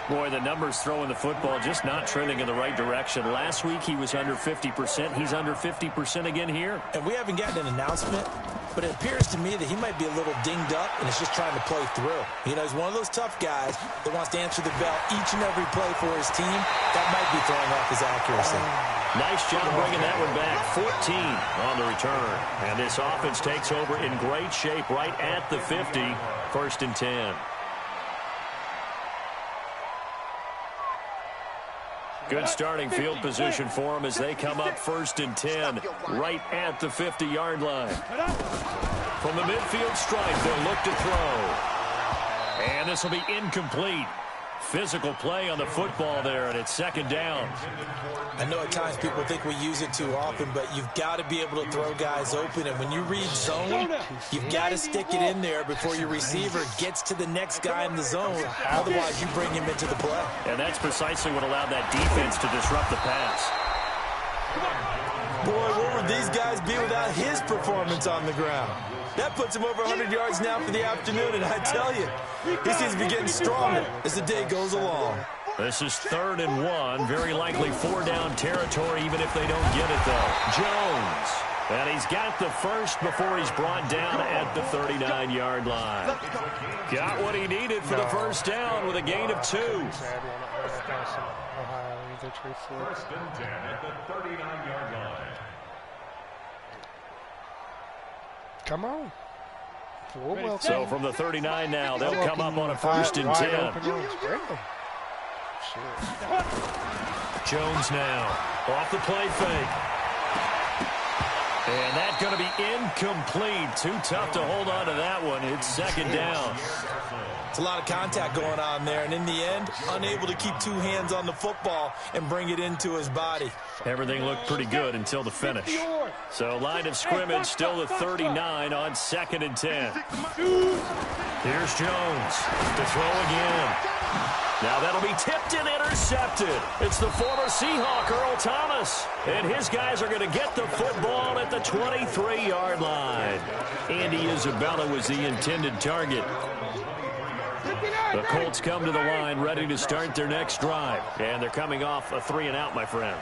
S2: Boy, the numbers throwing the football just not trending in the right direction. Last week he was under 50%. He's under 50% again here.
S3: And we haven't gotten an announcement, but it appears to me that he might be a little dinged up and is just trying to play through. You know, he's one of those tough guys that wants to answer the bell each and every play for his team. That might be throwing off his accuracy.
S2: Nice job bringing that one back. 14 on the return. And this offense takes over in great shape right at the 50. 1st and 10. Good starting field position for them as they come up 1st and 10 right at the 50-yard line. From the midfield stripe, they'll look to throw. And this will be incomplete. Physical play on the football there, and it's 2nd down.
S3: I know at times people think we use it too often, but you've got to be able to throw guys open. And when you read zone, you've got to stick it in there before your receiver gets to the next guy in the zone. Otherwise, you bring him into the play.
S2: And that's precisely what allowed that defense to disrupt the pass.
S3: Boy, what would these guys be without his performance on the ground? That puts him over 100 yards now for the afternoon, and I tell you, he seems to be getting stronger as the day goes along.
S2: This is 3rd and 1, very likely 4-down territory, even if they don't get it, though. Jones, and he's got the first before he's brought down at the 39-yard line. Got what he needed for the 1st down with a gain of 2.
S5: 1st and 10 at the 39-yard line.
S1: Come on.
S2: So from the 39 now, they'll come up on a 1st and 10. Jones now off the play fake. And that's going to be incomplete. Too tough to hold on to that one. It's 2nd down.
S3: It's a lot of contact going on there, and in the end, unable to keep 2 hands on the football and bring it into his body.
S2: Everything looked pretty good until the finish. So line of scrimmage still the 39 on 2nd and 10. Here's Jones to throw again. Now that'll be tipped and intercepted. It's the former Seahawk, Earl Thomas. And his guys are going to get the football at the 23-yard line. Andy Isabella was the intended target. The Colts come to the line ready to start their next drive. And they're coming off a 3-and-out, my friend.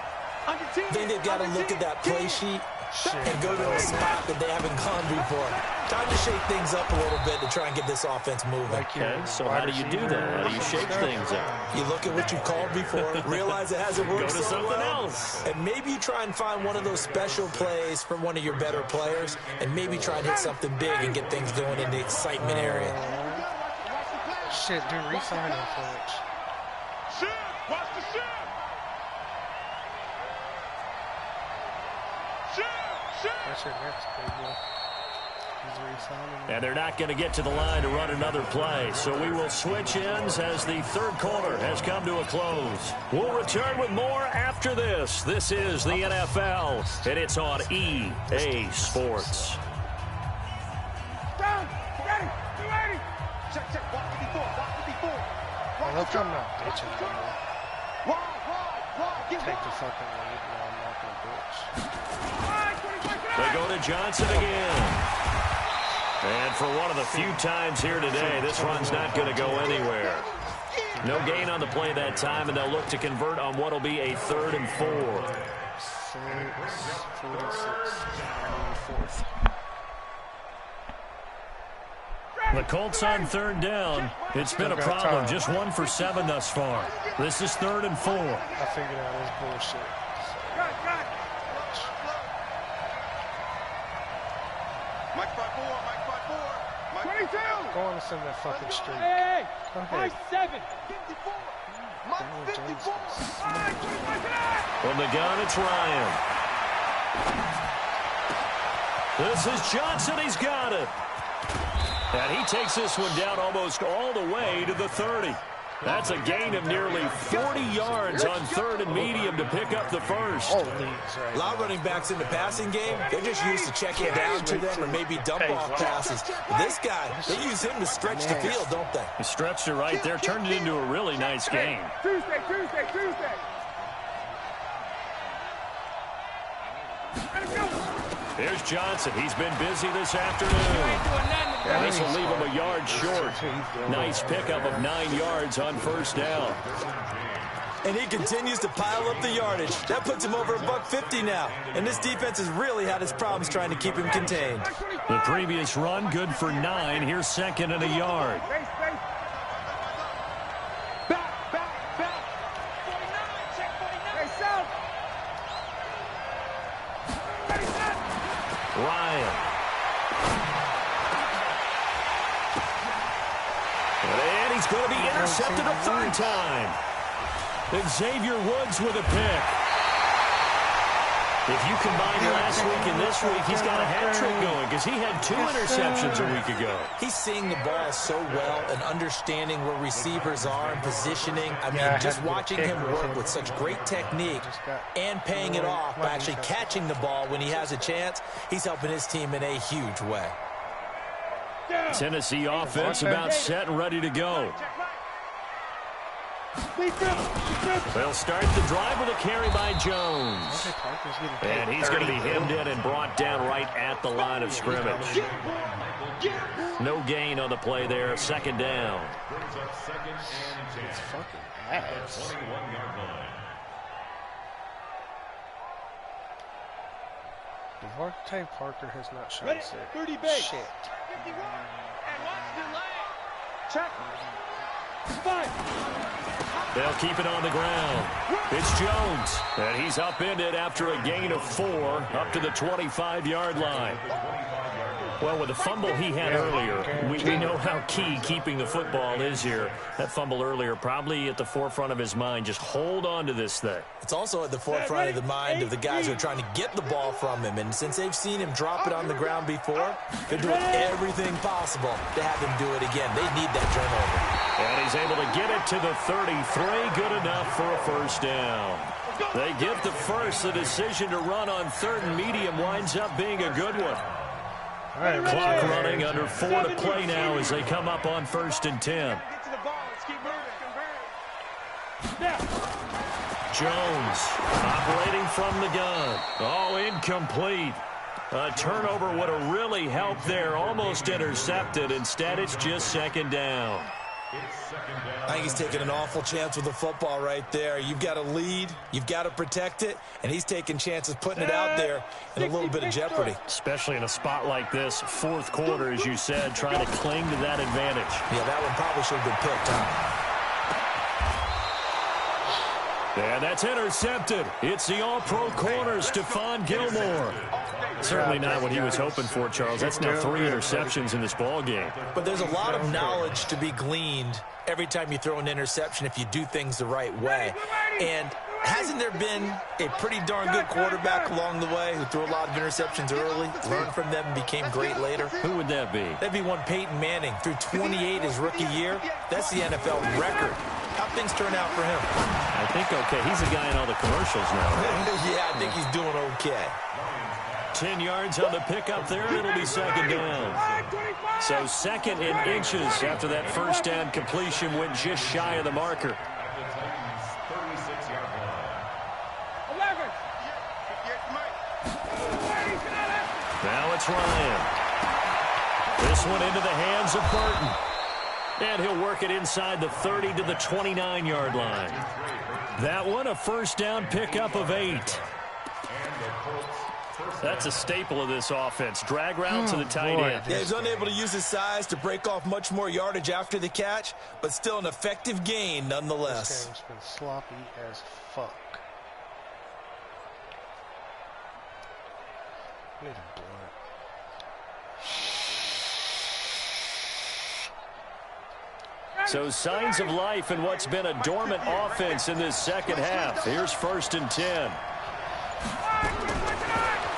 S3: I think they've got to look at that play sheet and go to a spot that they haven't gone before. Time to shake things up a little bit to try and get this offense moving.
S2: Okay, so how do you do that? How do you shake things up?
S3: You look at what you called before, realize it hasn't worked
S2: Go to
S3: so
S2: something
S3: well,
S2: else.
S3: and maybe you try and find one of those special plays from one of your better players, and maybe try and hit something big and get things going in the excitement area.
S1: Shit, dude, re-sign him for it.
S4: Shit, watch the shit.
S1: That's your next big one. He's re-signing.
S2: And they're not going to get to the line to run another play. So we will switch ends as the 3rd quarter has come to a close. We'll return with more after this. This is the NFL, and it's on EA Sports.
S4: Down, ready, be ready. Check, walk 54, walk 54.
S1: I hope I'm not bitching anymore.
S4: Get
S1: Take the fucking lead. No, I'm not going to bitch.
S2: They go to Johnson again. And for one of the few times here today, this run's not going to go anywhere. No gain on the play that time, and they'll look to convert on what will be a 3rd and 4.
S1: 46.
S2: The Colts on 3rd down. It's been a problem. Just 1 for 7 thus far. This is 3rd and 4.
S1: I figured out his bullshit.
S4: Mike 5-4, Mike 5-4. 22.
S1: Go on and send that fucking streak.
S4: Hey,
S1: Go ahead.
S4: Mike 7. 54. Mike 54. All right, 25.
S2: From the gun, it's Ryan. This is Johnson. He's got it. And he takes this one down almost all the way to the 30. That's a gain of nearly 40 yards on 3rd and medium to pick up the first.
S3: A lot of running backs in the passing game, they're just used to checking down to them or maybe dump-off passes. This guy, they use him to stretch the field, don't they?
S2: He stretched it right there, turned it into a really nice game.
S4: Tuesday.
S2: Here's Johnson. He's been busy this afternoon. And this will leave him a yard short. Nice pickup of 9 yards on first down.
S3: And he continues to pile up the yardage. That puts him over $150 now. And this defense has really had its problems trying to keep him contained.
S2: The previous run, good for 9. Here's 2nd and a yard. Ryan. And he's going to be intercepted a 3rd time. Xavier Woods with a pick. If you combine last week and this week, he's got a hat trick going because he had 2 interceptions a week ago.
S3: He's seeing the ball so well and understanding where receivers are and positioning. I mean, just watching him work with such great technique and paying it off by actually catching the ball when he has a chance, he's helping his team in a huge way.
S2: Tennessee offense about set and ready to go. They'll start the drive with a carry by Jones. And he's going to be hemmed in and brought down right at the line of scrimmage. No gain on the play there. 2nd down.
S1: It's fucking ass. Devontae Parker has not shown shit. Shit.
S4: Check. 5.
S2: They'll keep it on the ground. It's Jones, and he's upended after a gain of 4 up to the 25-yard line. Well, with the fumble he had earlier, we know how key keeping the football is here. That fumble earlier probably at the forefront of his mind. Just hold on to this thing.
S3: It's also at the forefront of the mind of the guys who are trying to get the ball from him. And since they've seen him drop it on the ground before, they're doing everything possible to have him do it again. They need that turnover.
S2: And he's able to get it to the 33. Good enough for a first down. They get the first. The decision to run on 3rd and medium winds up being a good one. Clock running, under 4 to play now as they come up on 1st and 10. Jones operating from the gun. Oh, incomplete. A turnover would have really helped there. Almost intercepted. Instead, it's just 2nd down.
S3: I think he's taking an awful chance with the football right there. You've got to lead, you've got to protect it, and he's taking chances putting it out there in a little bit of jeopardy.
S2: Especially in a spot like this, 4th quarter, as you said, trying to cling to that advantage.
S3: Yeah, that one probably should have been picked, huh?
S2: And that's intercepted. It's the all-pro corner, Stephon Gilmore. Certainly not what he was hoping for, Charles. That's now 3 interceptions in this ball game.
S3: But there's a lot of knowledge to be gleaned every time you throw an interception if you do things the right way. And hasn't there been a pretty darn good quarterback along the way who threw a lot of interceptions early, learned from them, and became great later?
S2: Who would that be?
S3: That'd be one Peyton Manning. Threw 28 his rookie year. That's the NFL record. How'd things turn out for him?
S2: I think okay. He's a guy in all the commercials now, right?
S3: Yeah, I think he's doing okay.
S2: 10 yards on the pickup there, and it'll be 2nd down. So 2nd in inches after that first down completion went just shy of the marker.
S4: 11.
S2: Now it's Ryan. This one into the hands of Burton. And he'll work it inside the 30 to the 29-yard line. That one a first down pickup of 8. That's a staple of this offense. Drag route to the tight end.
S3: Yeah, he's unable to use his size to break off much more yardage after the catch, but still an effective gain nonetheless.
S1: This game's been sloppy as fuck. Need a blunt.
S2: So signs of life in what's been a dormant offense in this second half. Here's 1st and 10.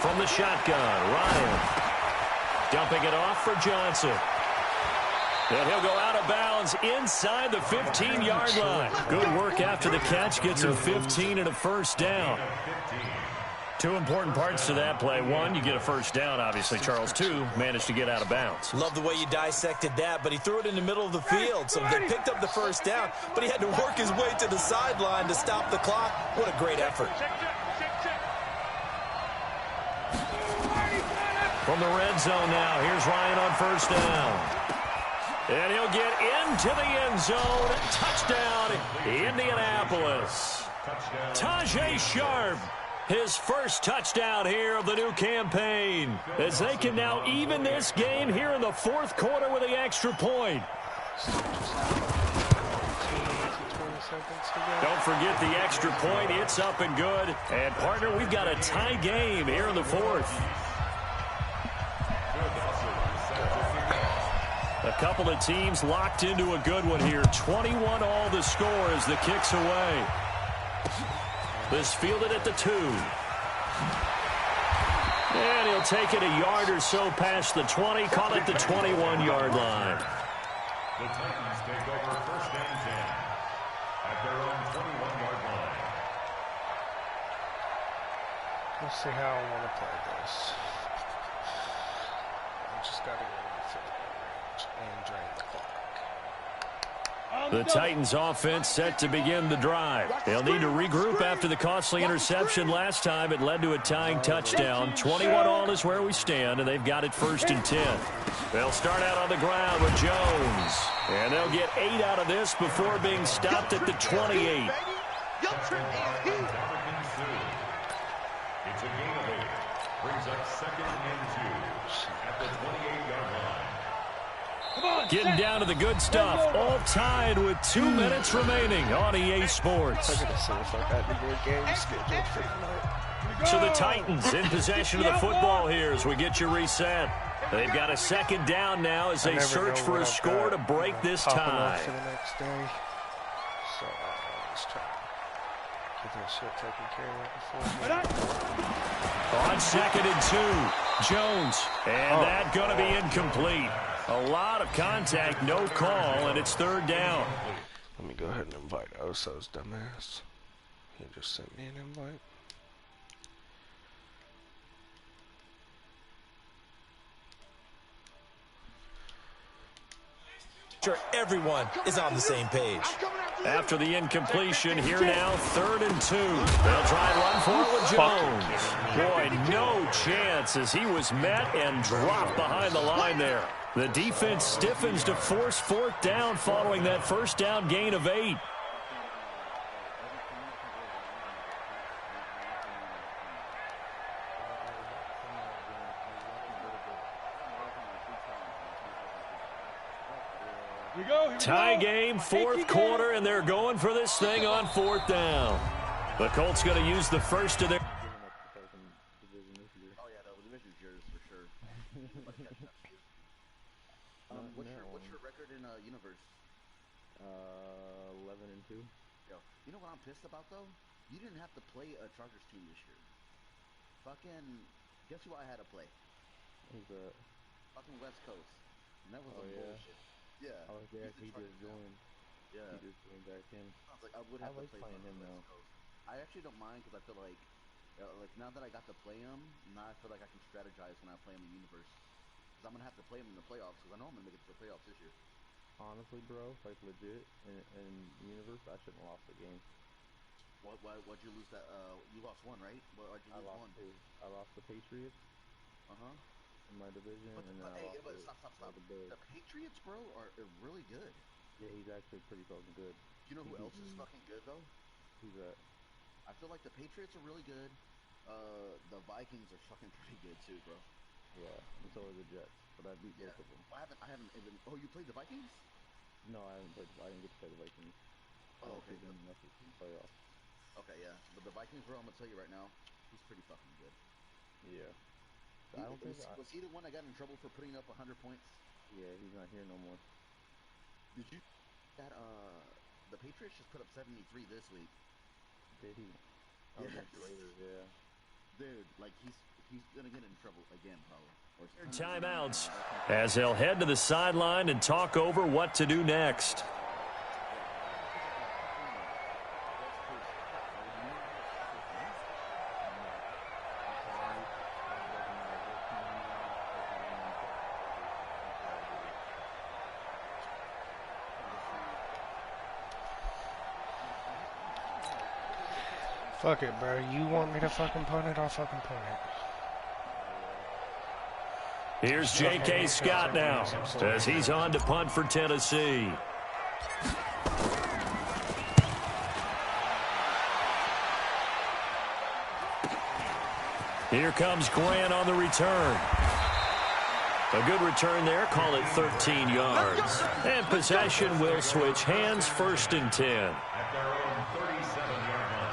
S2: From the shotgun, Ryan. Dumping it off for Johnson. And he'll go out of bounds inside the 15-yard line. Good work after the catch. Gets him 15 and a first down. 2 important parts to that play. 1, you get a first down, obviously. Charles, 2, managed to get out of bounds.
S3: Love the way you dissected that, but he threw it in the middle of the field. So they picked up the first down, but he had to work his way to the sideline to stop the clock. What a great effort.
S2: From the red zone now, here's Ryan on first down. And he'll get into the end zone. Touchdown, Indianapolis. Tajay Sharp, his first touchdown here of the new campaign, as they can now even this game here in the 4th quarter with the extra point. Don't forget the extra point. It's up and good. And, partner, we've got a tie game here in the 4th. A couple of teams locked into a good one here. 21 all the score as the kick's away. This fielded at the 2. And he'll take it a yard or so past the 20. Call it the 21-yard line.
S5: The Titans take over 1st and 10 at their own 21-yard line.
S1: Let's see how I want to play this. I just got to go and drain the clock.
S2: The Titans offense set to begin the drive. They'll need to regroup after the costly interception last time. It led to a tying touchdown. 21 all is where we stand, and they've got it 1st and 10. They'll start out on the ground with Jones. And they'll get 8 out of this before being stopped at the 28.
S5: It's a gain of 8. Brings up 2nd and 2 at the 28-yard line.
S2: Getting down to the good stuff. All tied with 2 minutes remaining on EA Sports.
S1: I'm going to see if I got any more games scheduled for tonight.
S2: So the Titans in possession of the football here as we get you reset. They've got a 2nd down now as they search for a score to break this tie.
S1: For the next day. So let's try to get that shit taken care of before.
S2: On 2nd and 2, Jones. And that going to be incomplete. A lot of contact, no call, and it's 3rd down.
S1: Let me go ahead and invite Oso's dumbass. He just sent me an invite.
S3: Sure, everyone is on the same page.
S2: After the incompletion, here now, 3rd and 2. They'll try and run for it with Jones. Boy, no chance as he was met and dropped behind the line there. The defense stiffens to force 4th down following that first down gain of 8. Tie game, 4th quarter, and they're going for this thing on 4th down. The Colts going to use the first of their...
S6: Oh yeah, the division's yours for sure. What's your record in Universe?
S9: 11-2.
S6: Yo, you know what I'm pissed about though? You didn't have to play a Chargers team this year. Fucking, guess who I had to play?
S9: Who's that?
S6: Fucking West Coast. And that was bullshit. Yeah.
S9: I was there. He just joined.
S6: Yeah.
S9: He just joined back in.
S6: I was like, I would have to play
S9: playing him though.
S6: I actually don't mind because I feel like now that I got to play him, now I feel like I can strategize when I play him in Universe. Because I'm gonna have to play him in the playoffs because I know I'm gonna make it to the playoffs this year.
S9: Honestly, bro, like legit, in Universe, I shouldn't have lost the game.
S6: Why'd you lose that? You lost 1, right? Why'd you lose 1?
S9: I lost the Patriots. In my division,
S6: Stop. The Patriots, bro, are really good.
S9: Yeah, he's actually pretty fucking good.
S6: Do you know who else is fucking good though?
S9: Who's that?
S6: I feel like the Patriots are really good. The Vikings are fucking pretty good too, bro.
S9: Yeah, and so are the Jets, but I beat both of them.
S6: I haven't even. Oh, you played the Vikings?
S9: No, I haven't played. I didn't get to play the Vikings.
S6: Oh, okay.
S9: In the playoffs.
S6: Okay, yeah, but the Vikings, bro, I'm gonna tell you right now, he's pretty fucking good.
S9: Yeah.
S6: I don't think was he the one that got in trouble for putting up 100 points?
S9: Yeah, he's not here no more.
S6: Did you that the Patriots just put up 73 this week.
S9: Did he? Oh,
S6: Yes.
S9: Raiders, yeah.
S6: Dude, like he's gonna get in trouble again, probably.
S2: Timeouts as they'll head to the sideline and talk over what to do next.
S1: Fuck it, bro. You want me to fucking punt it? I'll fucking punt it.
S2: Here's J.K. Scott now as he's on to punt for Tennessee. Here comes Grant on the return. A good return there. Call it 13 yards. And possession will switch hands, 1st and 10.
S5: At their own 37-yard line.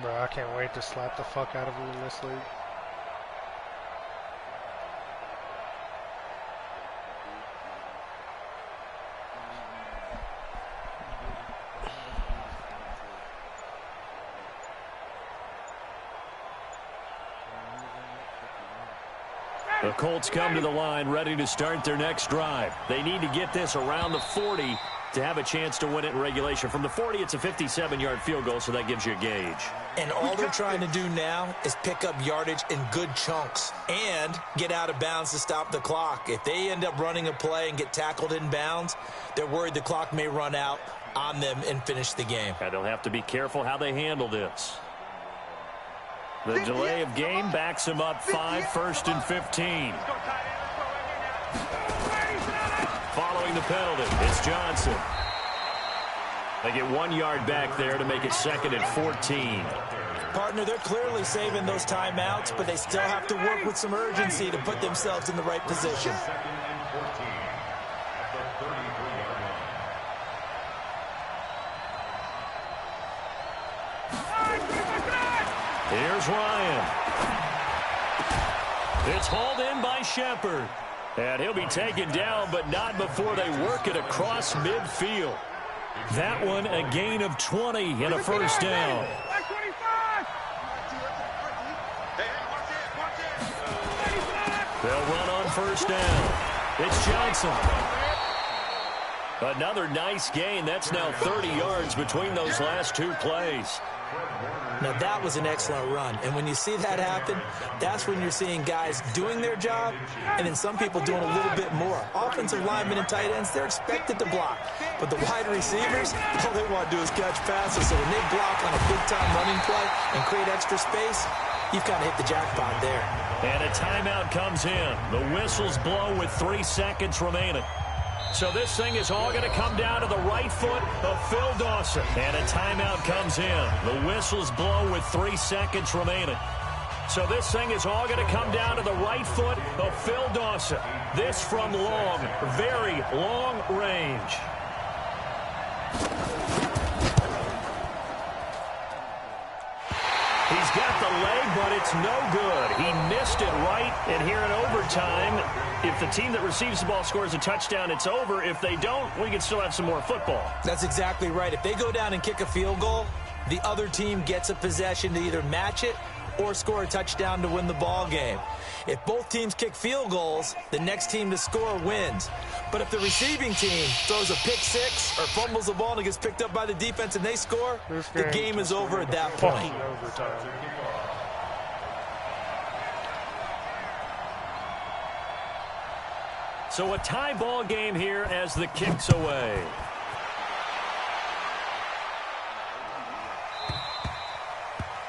S1: Bro, I can't wait to slap the fuck out of him in this league.
S2: The Colts come to the line ready to start their next drive. They need to get this around the 40 to have a chance to win it in regulation. From the 40, it's a 57-yard field goal, so that gives you a gauge.
S3: And all they're trying to do now is pick up yardage in good chunks and get out of bounds to stop the clock. If they end up running a play and get tackled in bounds, they're worried the clock may run out on them and finish the game.
S2: And they'll have to be careful how they handle this. The delay of game backs them up 5, 1st and 15. Following the penalty, it's Johnson. They get 1 yard back there to make it 2nd and 14.
S3: Partner, they're clearly saving those timeouts, but they still have to work with some urgency to put themselves in the right position.
S5: 2nd and 14 at the 33-yard line.
S2: Here's Ryan. It's hauled in by Shepard. And he'll be taken down, but not before they work it across midfield. That one, a gain of 20 and a 1st down. They'll run on 1st down. It's Johnson. Another nice gain. That's now 30 yards between those last 2 plays.
S3: Now, that was an excellent run. And when you see that happen, that's when you're seeing guys doing their job and then some people doing a little bit more. Offensive linemen and tight ends, they're expected to block. But the wide receivers, all they want to do is catch passes. So when they block on a big-time running play and create extra space, you've kind of hit the jackpot there.
S2: And a timeout comes in. The whistles blow with 3 seconds remaining. So this thing is all going to come down to the right foot of Phil Dawson. And a timeout comes in. The whistles blow with 3 seconds remaining. So this thing is all going to come down to the right foot of Phil Dawson. This from long, very long range. He's got the leg, but it's no good. He missed it right, and here in overtime, if the team that receives the ball scores a touchdown, it's over. If they don't, we can still have some more football.
S3: That's exactly right. If they go down and kick a field goal, the other team gets a possession to either match it or score a touchdown to win the ball game. If both teams kick field goals, the next team to score wins. But if the receiving team throws a pick six or fumbles the ball and it gets picked up by the defense and they score, the game is over at that point.
S2: So a tie ball game here as the kick's away.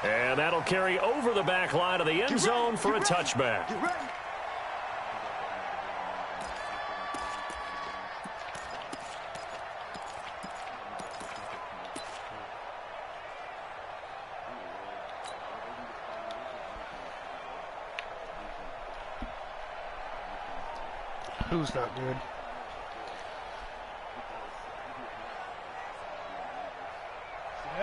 S2: And that'll carry over the back line of the end zone for a touchback.
S1: Who's not good?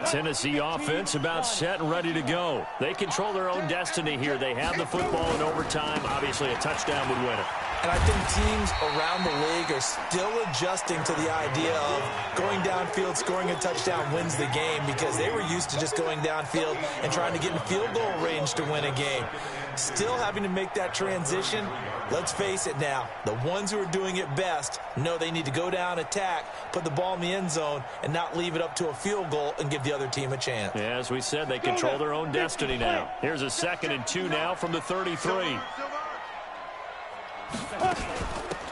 S2: Tennessee offense about set and ready to go. They control their own destiny here. They have the football in overtime. Obviously, a touchdown would win it.
S3: And I think teams around the league are still adjusting to the idea of going downfield, scoring a touchdown wins the game, because they were used to just going downfield and trying to get in field goal range to win a game. Still having to make that transition. Let's face it now, the ones who are doing it best know they need to go down, attack, put the ball in the end zone, and not leave it up to a field goal and give the other team a chance.
S2: Yeah, as we said, they control their own destiny now. Here's a 2nd and 2 now from the 33.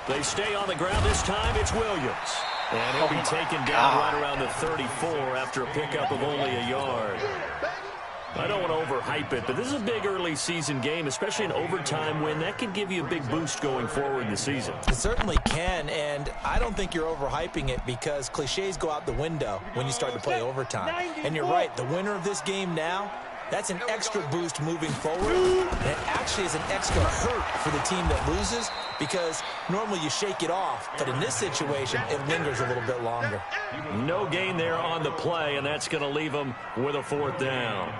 S2: They stay on the ground this time. It's Williams. And he'll be taken down right around the 34 after a pickup of only a yard. I don't want to overhype it, but this is a big early season game, especially an overtime win. That can give you a big boost going forward in the season.
S3: It certainly can, and I don't think you're overhyping it, because cliches go out the window when you start to play overtime. And you're right, the winner of this game now, that's an extra boost moving forward, and it actually is an extra hurt for the team that loses, because normally you shake it off, but in this situation, it lingers a little bit longer.
S2: No gain there on the play, and that's going to leave them with a 4th down.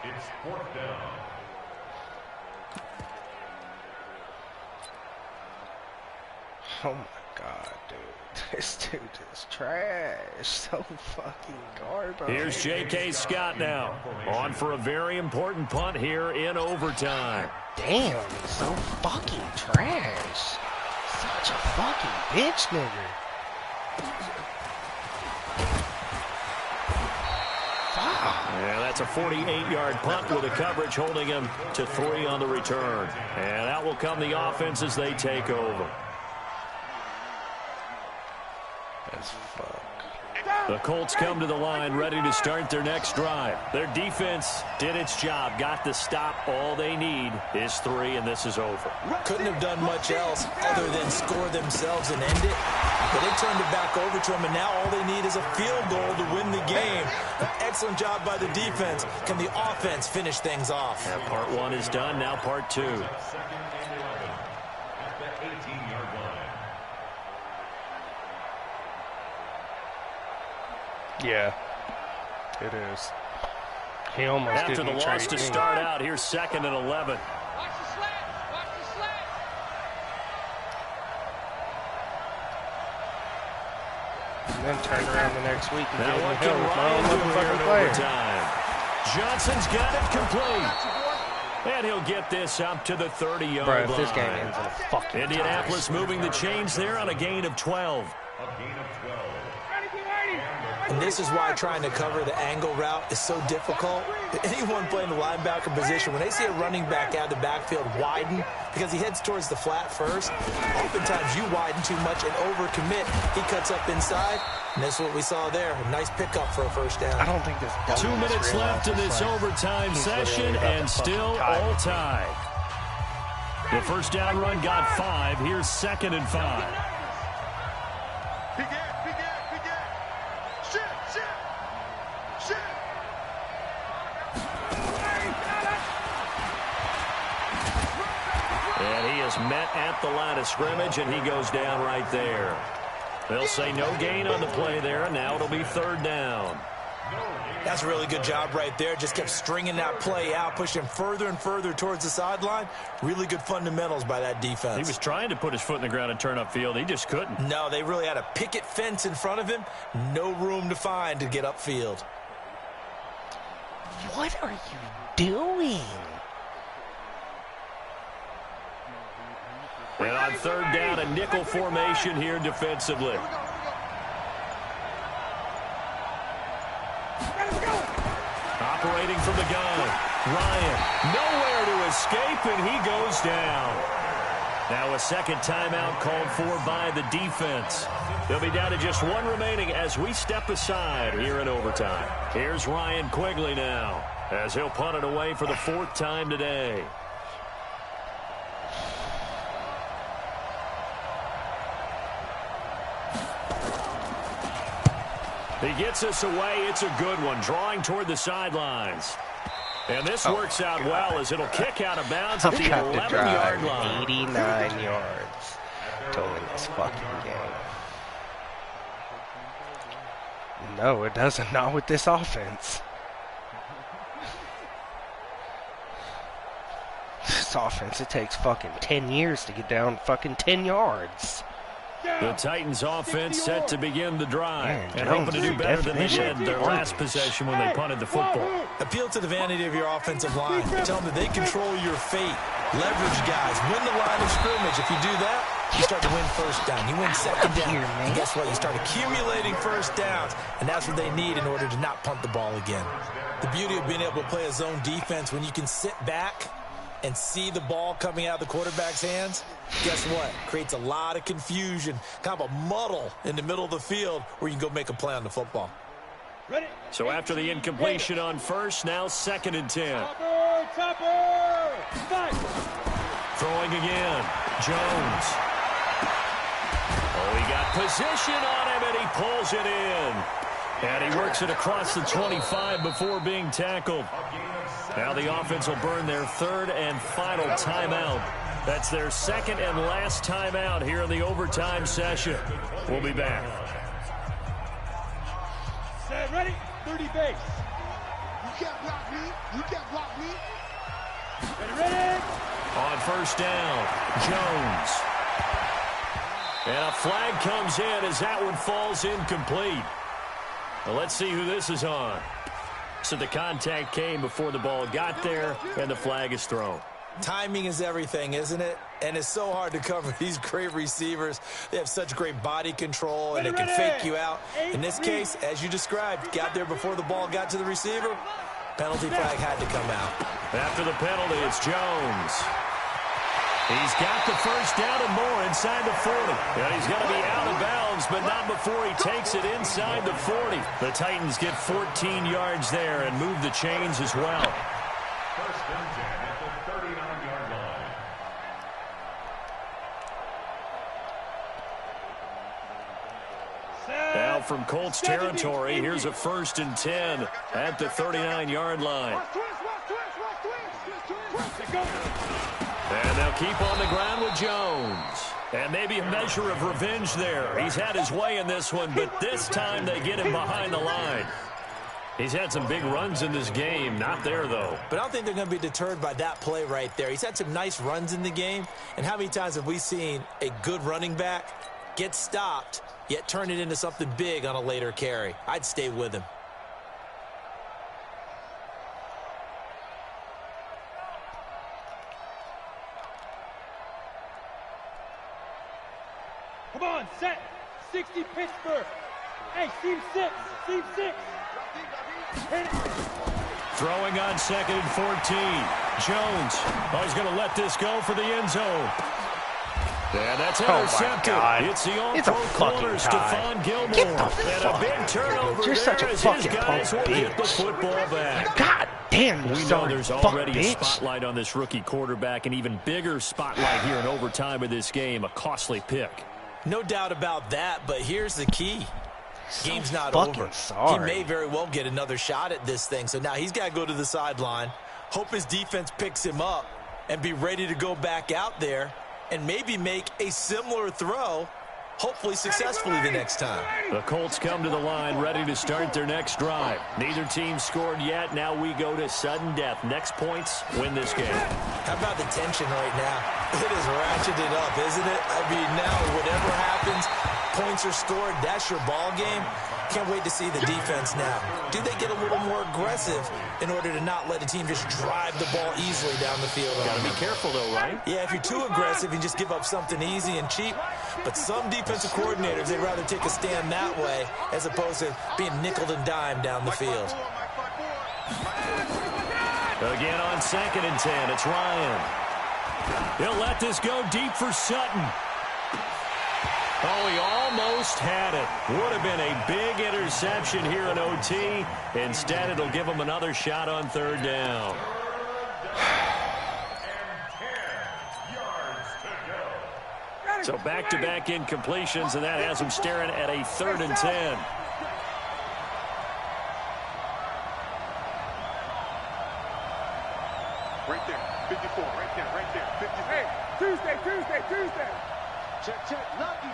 S5: It's 4th down.
S1: Oh my God, dude. This dude is trash. So fucking garbage.
S2: Here's J.K. Scott now. On for a very important punt here in overtime.
S1: Damn, he's so fucking trash. Such a fucking bitch nigga.
S2: Yeah, that's a 48-yard punt with a coverage holding him to 3 on the return. And out will come the offense as they take over.
S1: As fuck.
S2: The Colts come to the line ready to start their next drive. Their defense did its job, got the stop. All they need is 3, and this is over.
S3: Couldn't have done much else other than score themselves and end it. But they turned it back over to them, and now all they need is a field goal to win the game. An excellent job by the defense. Can the offense finish things off?
S2: Yeah, part 1 is done, now part 2.
S1: Yeah, it is. He almost
S2: After
S1: didn't
S2: the loss to
S1: trade me.
S2: start out, here's 2nd and 11.
S4: Watch the slant. Watch the slant.
S1: And then turn around the next week and
S2: Now
S1: get
S2: what
S1: him
S2: can
S1: with my own
S2: Ryan do here
S1: motherfucking
S2: in
S1: player.
S2: overtime? Johnson's got it complete. And he'll get this up to the 30-yard
S1: Bro,
S2: line.
S1: if this game ends in a fucking
S2: Indianapolis moving the chains there on a gain of 12.
S3: And this is why trying to cover the angle route is so difficult. Anyone playing the linebacker position, when they see a running back out of the backfield widen, because he heads towards the flat first, oftentimes you widen too much and overcommit. He cuts up inside, and that's what we saw there. A nice pickup for a 1st down.
S1: I don't think this
S2: 2 minutes left in this overtime session, and still all tied. The 1st down run got 5. Here's 2nd and 5. And he is met at the line of scrimmage, and he goes down right there. They'll say no gain on the play there, and now it'll be 3rd down.
S3: That's a really good job right there. Just kept stringing that play out, pushing further and further towards the sideline. Really good fundamentals by that defense.
S2: He was trying to put his foot in the ground and turn upfield. He just couldn't.
S3: No, they really had a picket fence in front of him. No room to find to get upfield.
S1: What are you doing?
S2: And on 3rd down, a nickel formation here defensively. Operating from the gun, Ryan, nowhere to escape, and he goes down. Now a 2nd timeout called for by the defense. They'll be down to just 1 remaining as we step aside here in overtime. Here's Ryan Quigley now, as he'll punt it away for the 4th time today. He gets us away. It's a good one, drawing toward the sidelines. And this works out well as it'll kick out of bounds at the 11-yard line.
S1: 89 yards to win this fucking game. No, it doesn't. Not with this offense. This offense, it takes fucking 10 years to get down fucking 10 yards.
S2: The Titans offense set to begin the drive.
S1: Man,
S2: and hoping to do better than they did their last possession when they punted the football.
S3: Appeal to the vanity of your offensive line. Tell them that they control your fate. Leverage guys. Win the line of scrimmage. If you do that, you start to win first down. You win second down. And guess what? You start accumulating first downs. And that's what they need in order to not punt the ball again. The beauty of being able to play a zone defense when you can sit back and see the ball coming out of the quarterback's hands, guess what? Creates a lot of confusion, kind of a muddle in the middle of the field where you can go make a play on the football.
S2: So after the incompletion on first, now 2nd and 10. Throwing again. Jones. Oh, he got position on him, and he pulls it in. And he works it across the 25 before being tackled. Now the offense will burn their 3rd and final timeout. That's their 2nd and last timeout here in the overtime session. We'll be back.
S4: Set, ready? 30 base. You can't block me. You can't block me. Ready?
S2: On first down, Jones. And a flag comes in as that one falls incomplete. Well, let's see who this is on. So the contact came before the ball got there, and the flag is thrown.
S3: Timing is everything, isn't it? And it's so hard to cover these great receivers. They have such great body control, and they can fake you out. In this case, as you described, got there before the ball got to the receiver. Penalty flag had to come out.
S2: After the penalty, it's Jones. He's got the first down and more inside the 40. And he's going to be out of bounds, but not before he takes it inside the 40. The Titans get 14 yards there and move the chains as well.
S5: First and 10 at the 39-yard line.
S2: Now from Colts territory, here's a 1st and 10 at the 39-yard line. And they'll keep on the ground with Jones. And maybe a measure of revenge there. He's had his way in this one, but this time they get him behind the line. He's had some big runs in this game. Not there, though.
S3: But I don't think they're going to be deterred by that play right there. He's had some nice runs in the game. And how many times have we seen a good running back get stopped, yet turn it into something big on a later carry? I'd stay with him.
S4: Come on, set. 60 Pittsburgh. Hey, seam 6. Seam 6. Hit it.
S2: Throwing on 2nd and 14. Jones. Oh, he's going to let this go for the end zone. And that's intercepted. It's the all-pro corner, Stephon Gilmore. And a big turnover.
S1: You're such a fucking punk
S2: bitch. The football back.
S1: God damn,
S2: we know there's already a spotlight on this rookie quarterback, an even bigger spotlight here in overtime of this game. A costly pick.
S3: No doubt about that, but here's the key. Game's not over. He may very well get another shot at this thing. So now he's got to go to the sideline, hope his defense picks him up, and be ready to go back out there and maybe make a similar throw, hopefully successfully the next time.
S2: The Colts come to the line ready to start their next drive. Neither team scored yet. Now we go to sudden death. Next points win this game.
S3: How about the tension right now? It is ratcheted up, isn't it? I mean, now whatever happens, points are scored. That's your ball game. Can't wait to see the defense now. Do they get a little more aggressive in order to not let a team just drive the ball easily down the field?
S2: Got to be careful, though, right?
S3: Yeah, if you're too aggressive, you just give up something easy and cheap. But some defensive coordinators, they'd rather take a stand that way as opposed to being nickel and dime down the field.
S2: Again on 2nd and 10, it's Ryan. He'll let this go deep for Sutton. Oh, he almost had it. Would have been a big interception here in OT. Instead, it'll give him another shot on 3rd down. So back-to-back incompletions, and that has him staring at a 3rd and 10.
S4: Right there, 54, right there, 54. Hey, Tuesday. Check, lucky.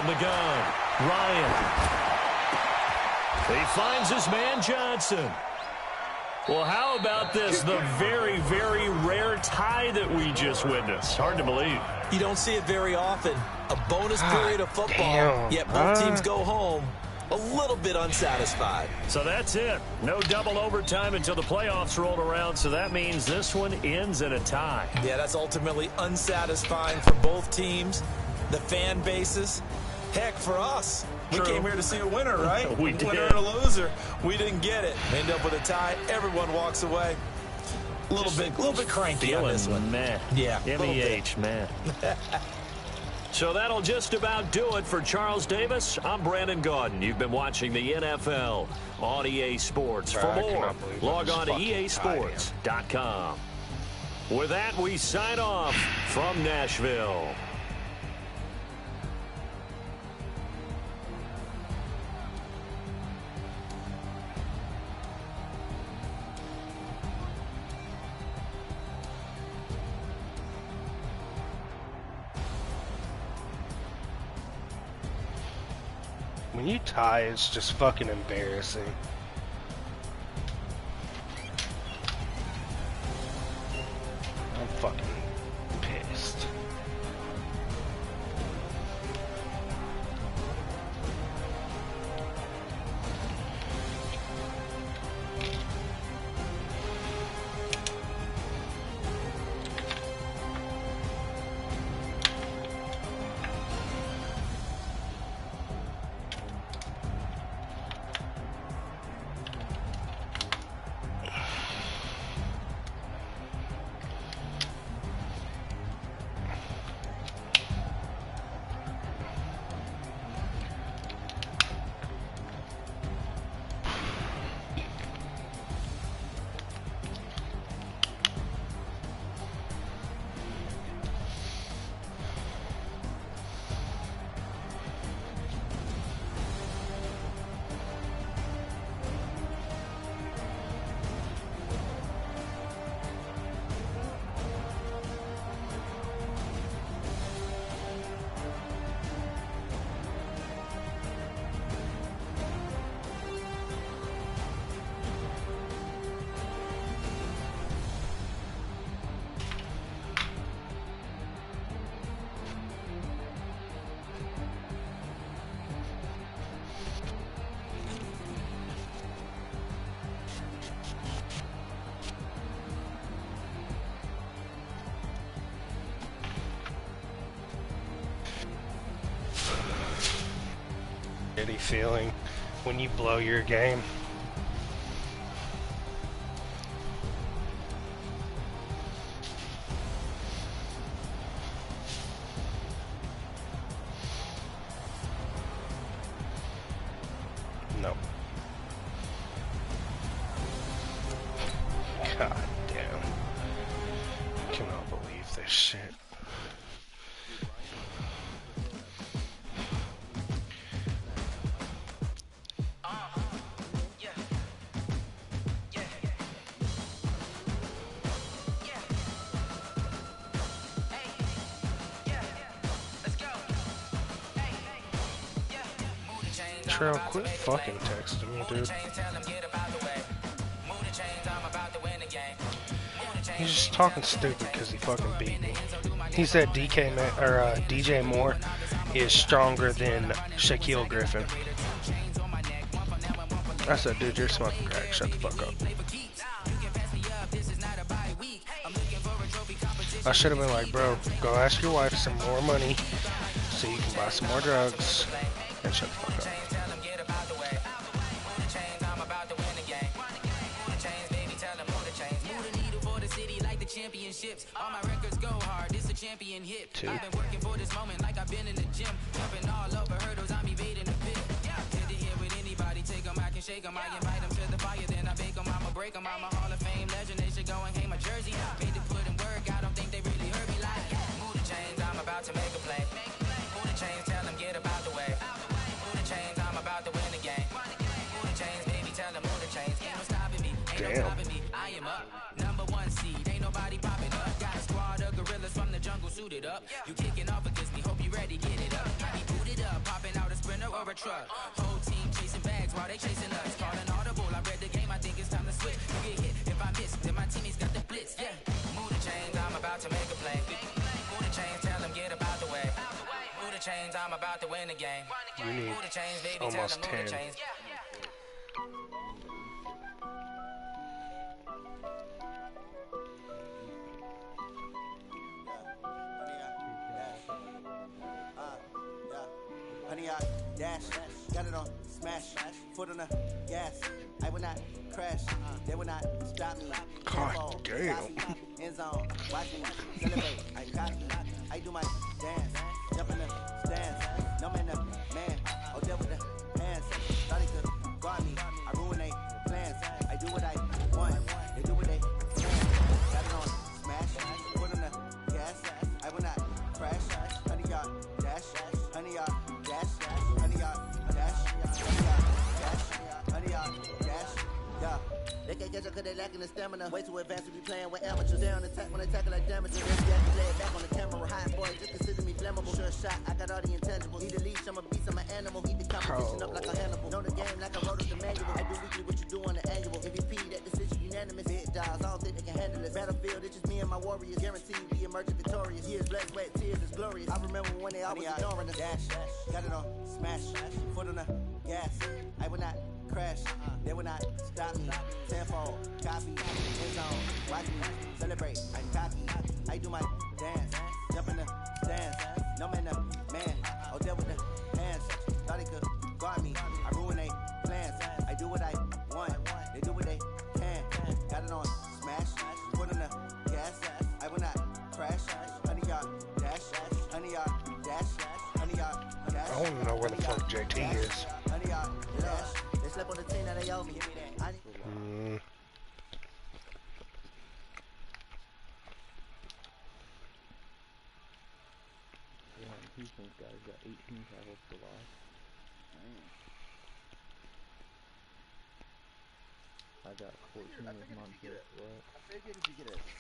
S2: the gun. Ryan. He finds his man Johnson. Well, how about this? The very, very rare tie that we just witnessed. Hard to believe.
S3: You don't see it very often. A bonus period of football, yet both teams go home a little bit unsatisfied.
S2: So that's it. No double overtime until the playoffs rolled around, so that means this one ends in a tie.
S3: Yeah, that's ultimately unsatisfying for both teams, the fan bases. Heck, for us.
S2: True.
S3: We came here to see a winner, right?
S2: We did.
S3: Winner and a loser. We didn't get it. End up with a tie. Everyone walks away. A little bit cranky on this one.
S2: Man.
S3: Yeah.
S2: MEH, man. So that'll just about do it for Charles Davis. I'm Brandon Gaudin. You've been watching the NFL on EA Sports. For more, log on to easports.com. With that, we sign off from Nashville.
S1: When you tie, it's just fucking embarrassing. I'm fucking pissed. Feeling when you blow your game. No. God damn. I cannot believe this shit. Quit fucking texting me, dude. He's just talking stupid because he fucking beat me. He said DJ Moore is stronger than Shaquille Griffin. I said, dude, you're smoking crack. Shut the fuck up. I should have been like, bro, go ask your wife some more money so you can buy some more drugs and shut the fuck up.
S10: All my records go hard, this a champion hit. I've been working for this moment like I've been in the gym. Jumping all over hurdles, I'm evading the pit. Head to head with anybody, take them, I can shake them. I invite them to the fire, then I bake them, I'ma break them. I'm a Hall of Fame legend, they should go and hang my jersey. Made to put in work, I don't think they really heard me like. Move the chains, I'm about to make a play. Move the chains, tell them get about the way. Move the chains, I'm about to win the game. Move the chains, baby, tell them move the chains. Ain't no stopping me, ain't no stopping me. I am up, #1 seed, ain't nobody popping up. Got a squad of gorillas from the jungle suited up. You kicking off against me, hope you ready, get it up. I be booted up, popping or a truck. Whole team chasing bags while they chasing us. Calling audible, I read the game, I think it's time to switch. You get hit, if I miss, then my teammates got the blitz. Yeah, move the chains, I'm about to make a play. Move the chains, tell them get about the way. Move the chains, I'm about to win the game.
S1: You need
S10: move the chains, baby,
S1: almost
S10: tell them
S1: 10.
S10: move the chains.
S8: Honey, I dash, got it on smash, foot on the gas. I will not crash, they will not stop me.
S1: God damn.
S8: End zone, watch me celebrate. I cocky, I do my dance, jump in the stands. No man, man, oh there with the hands. Thought he could guard me, I ruin they plans. I do what I want, they do what they can. Got it on smash, foot on the gas. I will not crash, honey, y'all dash, honey, y'all. They can't catch up cause they lacking the stamina. Way too advanced to be playing with amateurs. They on attack when they tackle like damages. They have to play it back on the camera. Hot boy, just consider me flammable. Sure shot, I got all the intangibles. Need a leash, I'm a beast, I'm an animal. Heat the competition up like a Hannibal. Know the game like I wrote up the manual. I do weekly what you do on the annual. MVP, that decision unanimous. Big dials, I don't think they can handle it. Battlefield, it's just me and my warriors. Guaranteed we emerge victorious. Years, blood, sweat, tears, it's glorious. I remember when they always ignoring the dash. Got it on smash, foot on the gas. I will not crash, they will not stop me. Tenfold, copy, end zone, watch me celebrate. I'm cocky, I do my dance, jump in the stands. No man, man, oh there with the hands. Thought he could guard me, I ruin they plans. I do what I want, they do what they can. Got it on smash, foot on the gas. I will not crash, honey y'all dash, honey y'all dash, honey y'all dash.
S1: I want to know where the fuck JT is.
S8: Honey y'all dash. They slept on the team that they owe me.
S9: Houston's guys got 18 tackles for loss. I got 14 with Montez.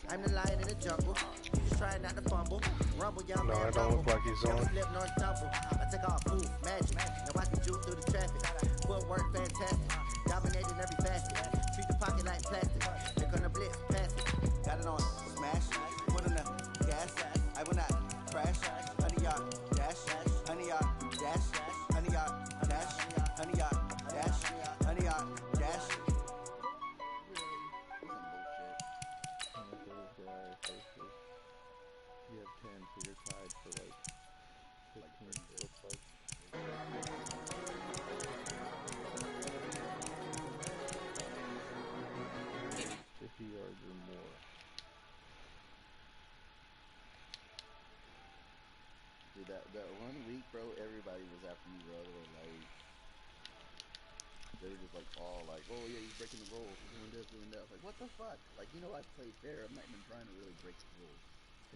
S8: I'm the lion in the jungle. You just try not to fumble. Rumble, y'all
S1: No, I don't look like he's on.
S8: Slip, nor stumble. I take off, move, magic. Now I can juke through the traffic. Footwork, fantastic. Dominating every facet. Treat the pocket like plastic. They're gonna blitz, pass it. Got it on smash. Put on the gas. I will not crash. Honey, y'all dash. Honey, y'all dash. Honey, y'all dash. Honey, y'all dash. Honey, y'all dash.
S9: You have 10, so you're tied for like 15, it looks like. 50 yards or more.
S6: Dude, that 1 week, bro, everybody was after me, bro. They were just like all like, oh yeah, he's breaking the rules, he's doing this, doing that. I was like, what the fuck? Like, you know, I play fair. I'm not even trying to really break the rules.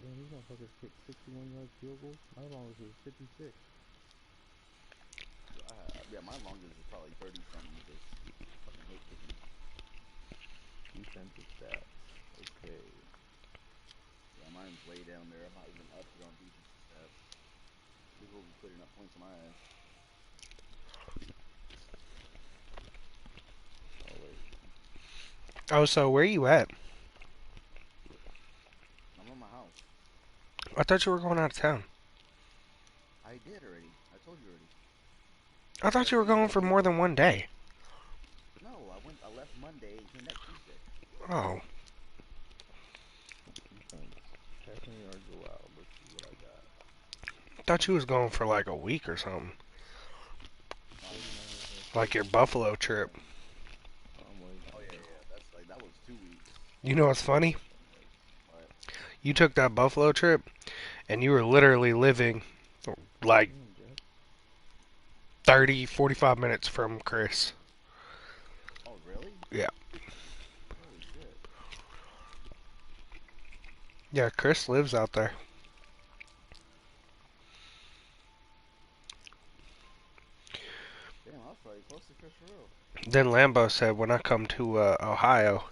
S9: Damn, these motherfuckers kick 61-yard field goals. My longest was 56.
S6: Yeah, my longest is probably 30 something. Just fucking hate kicking.
S9: Defensive stats. Okay.
S6: Yeah, mine's way down there. I'm not even up here on defensive stats. People will be putting up points on my ass.
S9: Oh wait.
S1: Oh, so where you at?
S6: I'm on my house.
S1: I thought you were going out of town.
S6: I did already. I told you already.
S1: I thought you were going for more than one day.
S6: No, I left Monday and came back Tuesday.
S1: Oh.
S9: Passing yards allowed. Let's see what I got.
S1: I thought you was going for like a week or something. Like your Buffalo trip.
S6: Oh yeah, that was 2 weeks.
S1: You know what's funny? You took that Buffalo trip, and you were literally living like 30, 45 minutes from Chris.
S6: Oh, really?
S1: Yeah.
S6: Holy shit.
S1: Yeah, Chris lives out there.
S6: Damn, I was probably close to Chris Rowe.
S1: Then Lambo said, when I come to Ohio,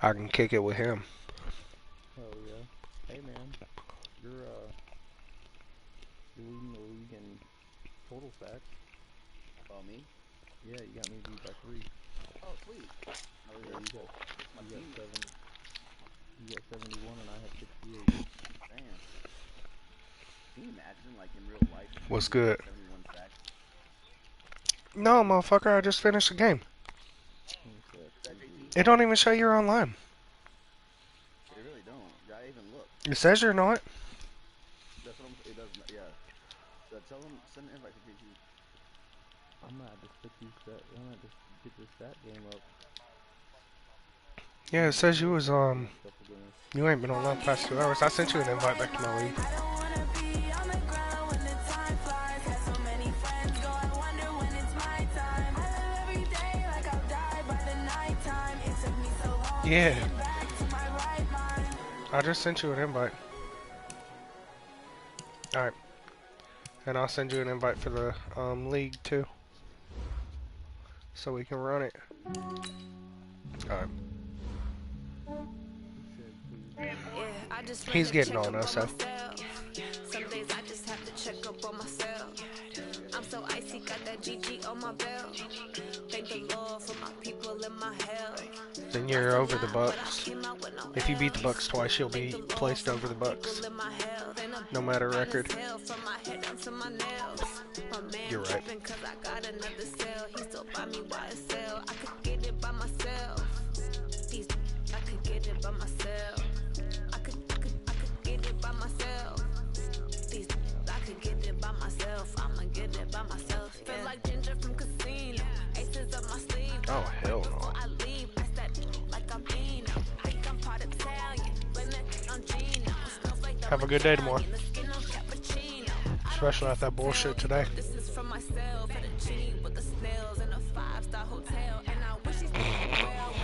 S1: I can kick it with him.
S9: Hell yeah. Hey man, you're leading the league in total sacks.
S6: Oh, me?
S9: Yeah, you got me beat by 3.
S6: Oh, sweet.
S9: Yeah, you got 71 and I have 68.
S6: Damn. Can you imagine, like, in real life, if
S1: What's
S6: you
S1: good?
S6: 71 sacks?
S1: No, motherfucker, I just finished the game.
S6: Is that JT?
S1: It don't even show you're online.
S6: They really don't. I even look.
S1: It says you're not.
S6: That's what it does. Yeah. Tell them, send an invite to JT.
S9: I'm gonna just get this stat game up.
S1: Yeah, it says you was you ain't been online past 2 hours. I sent you an invite back to my league. Yeah. I just sent you an invite. Alright. And I'll send you an invite for the league too. So we can run it. Alright. He's getting on us, so.
S11: Some days I just have to check up on myself. I'm so icy, got that GG on my belt. Thank the Lord for my people in my health.
S1: Then you're over the Bucks. If you beat the Bucks twice, you'll be placed over the Bucks. No matter record. You're right. I could get it by myself. I could get it by myself. I could get it by myself. I'ma get it by myself. Feel like Ginger from Casino. Aces up my sleeve. Oh hell no.
S11: I leave, I step like I'm Dino. Think I'm part Italian. I'm Gino.
S1: Have a good day tomorrow. Especially after that bullshit today.
S11: This is for myself. For the G with the snails in a 5-star hotel. And I wish he's well.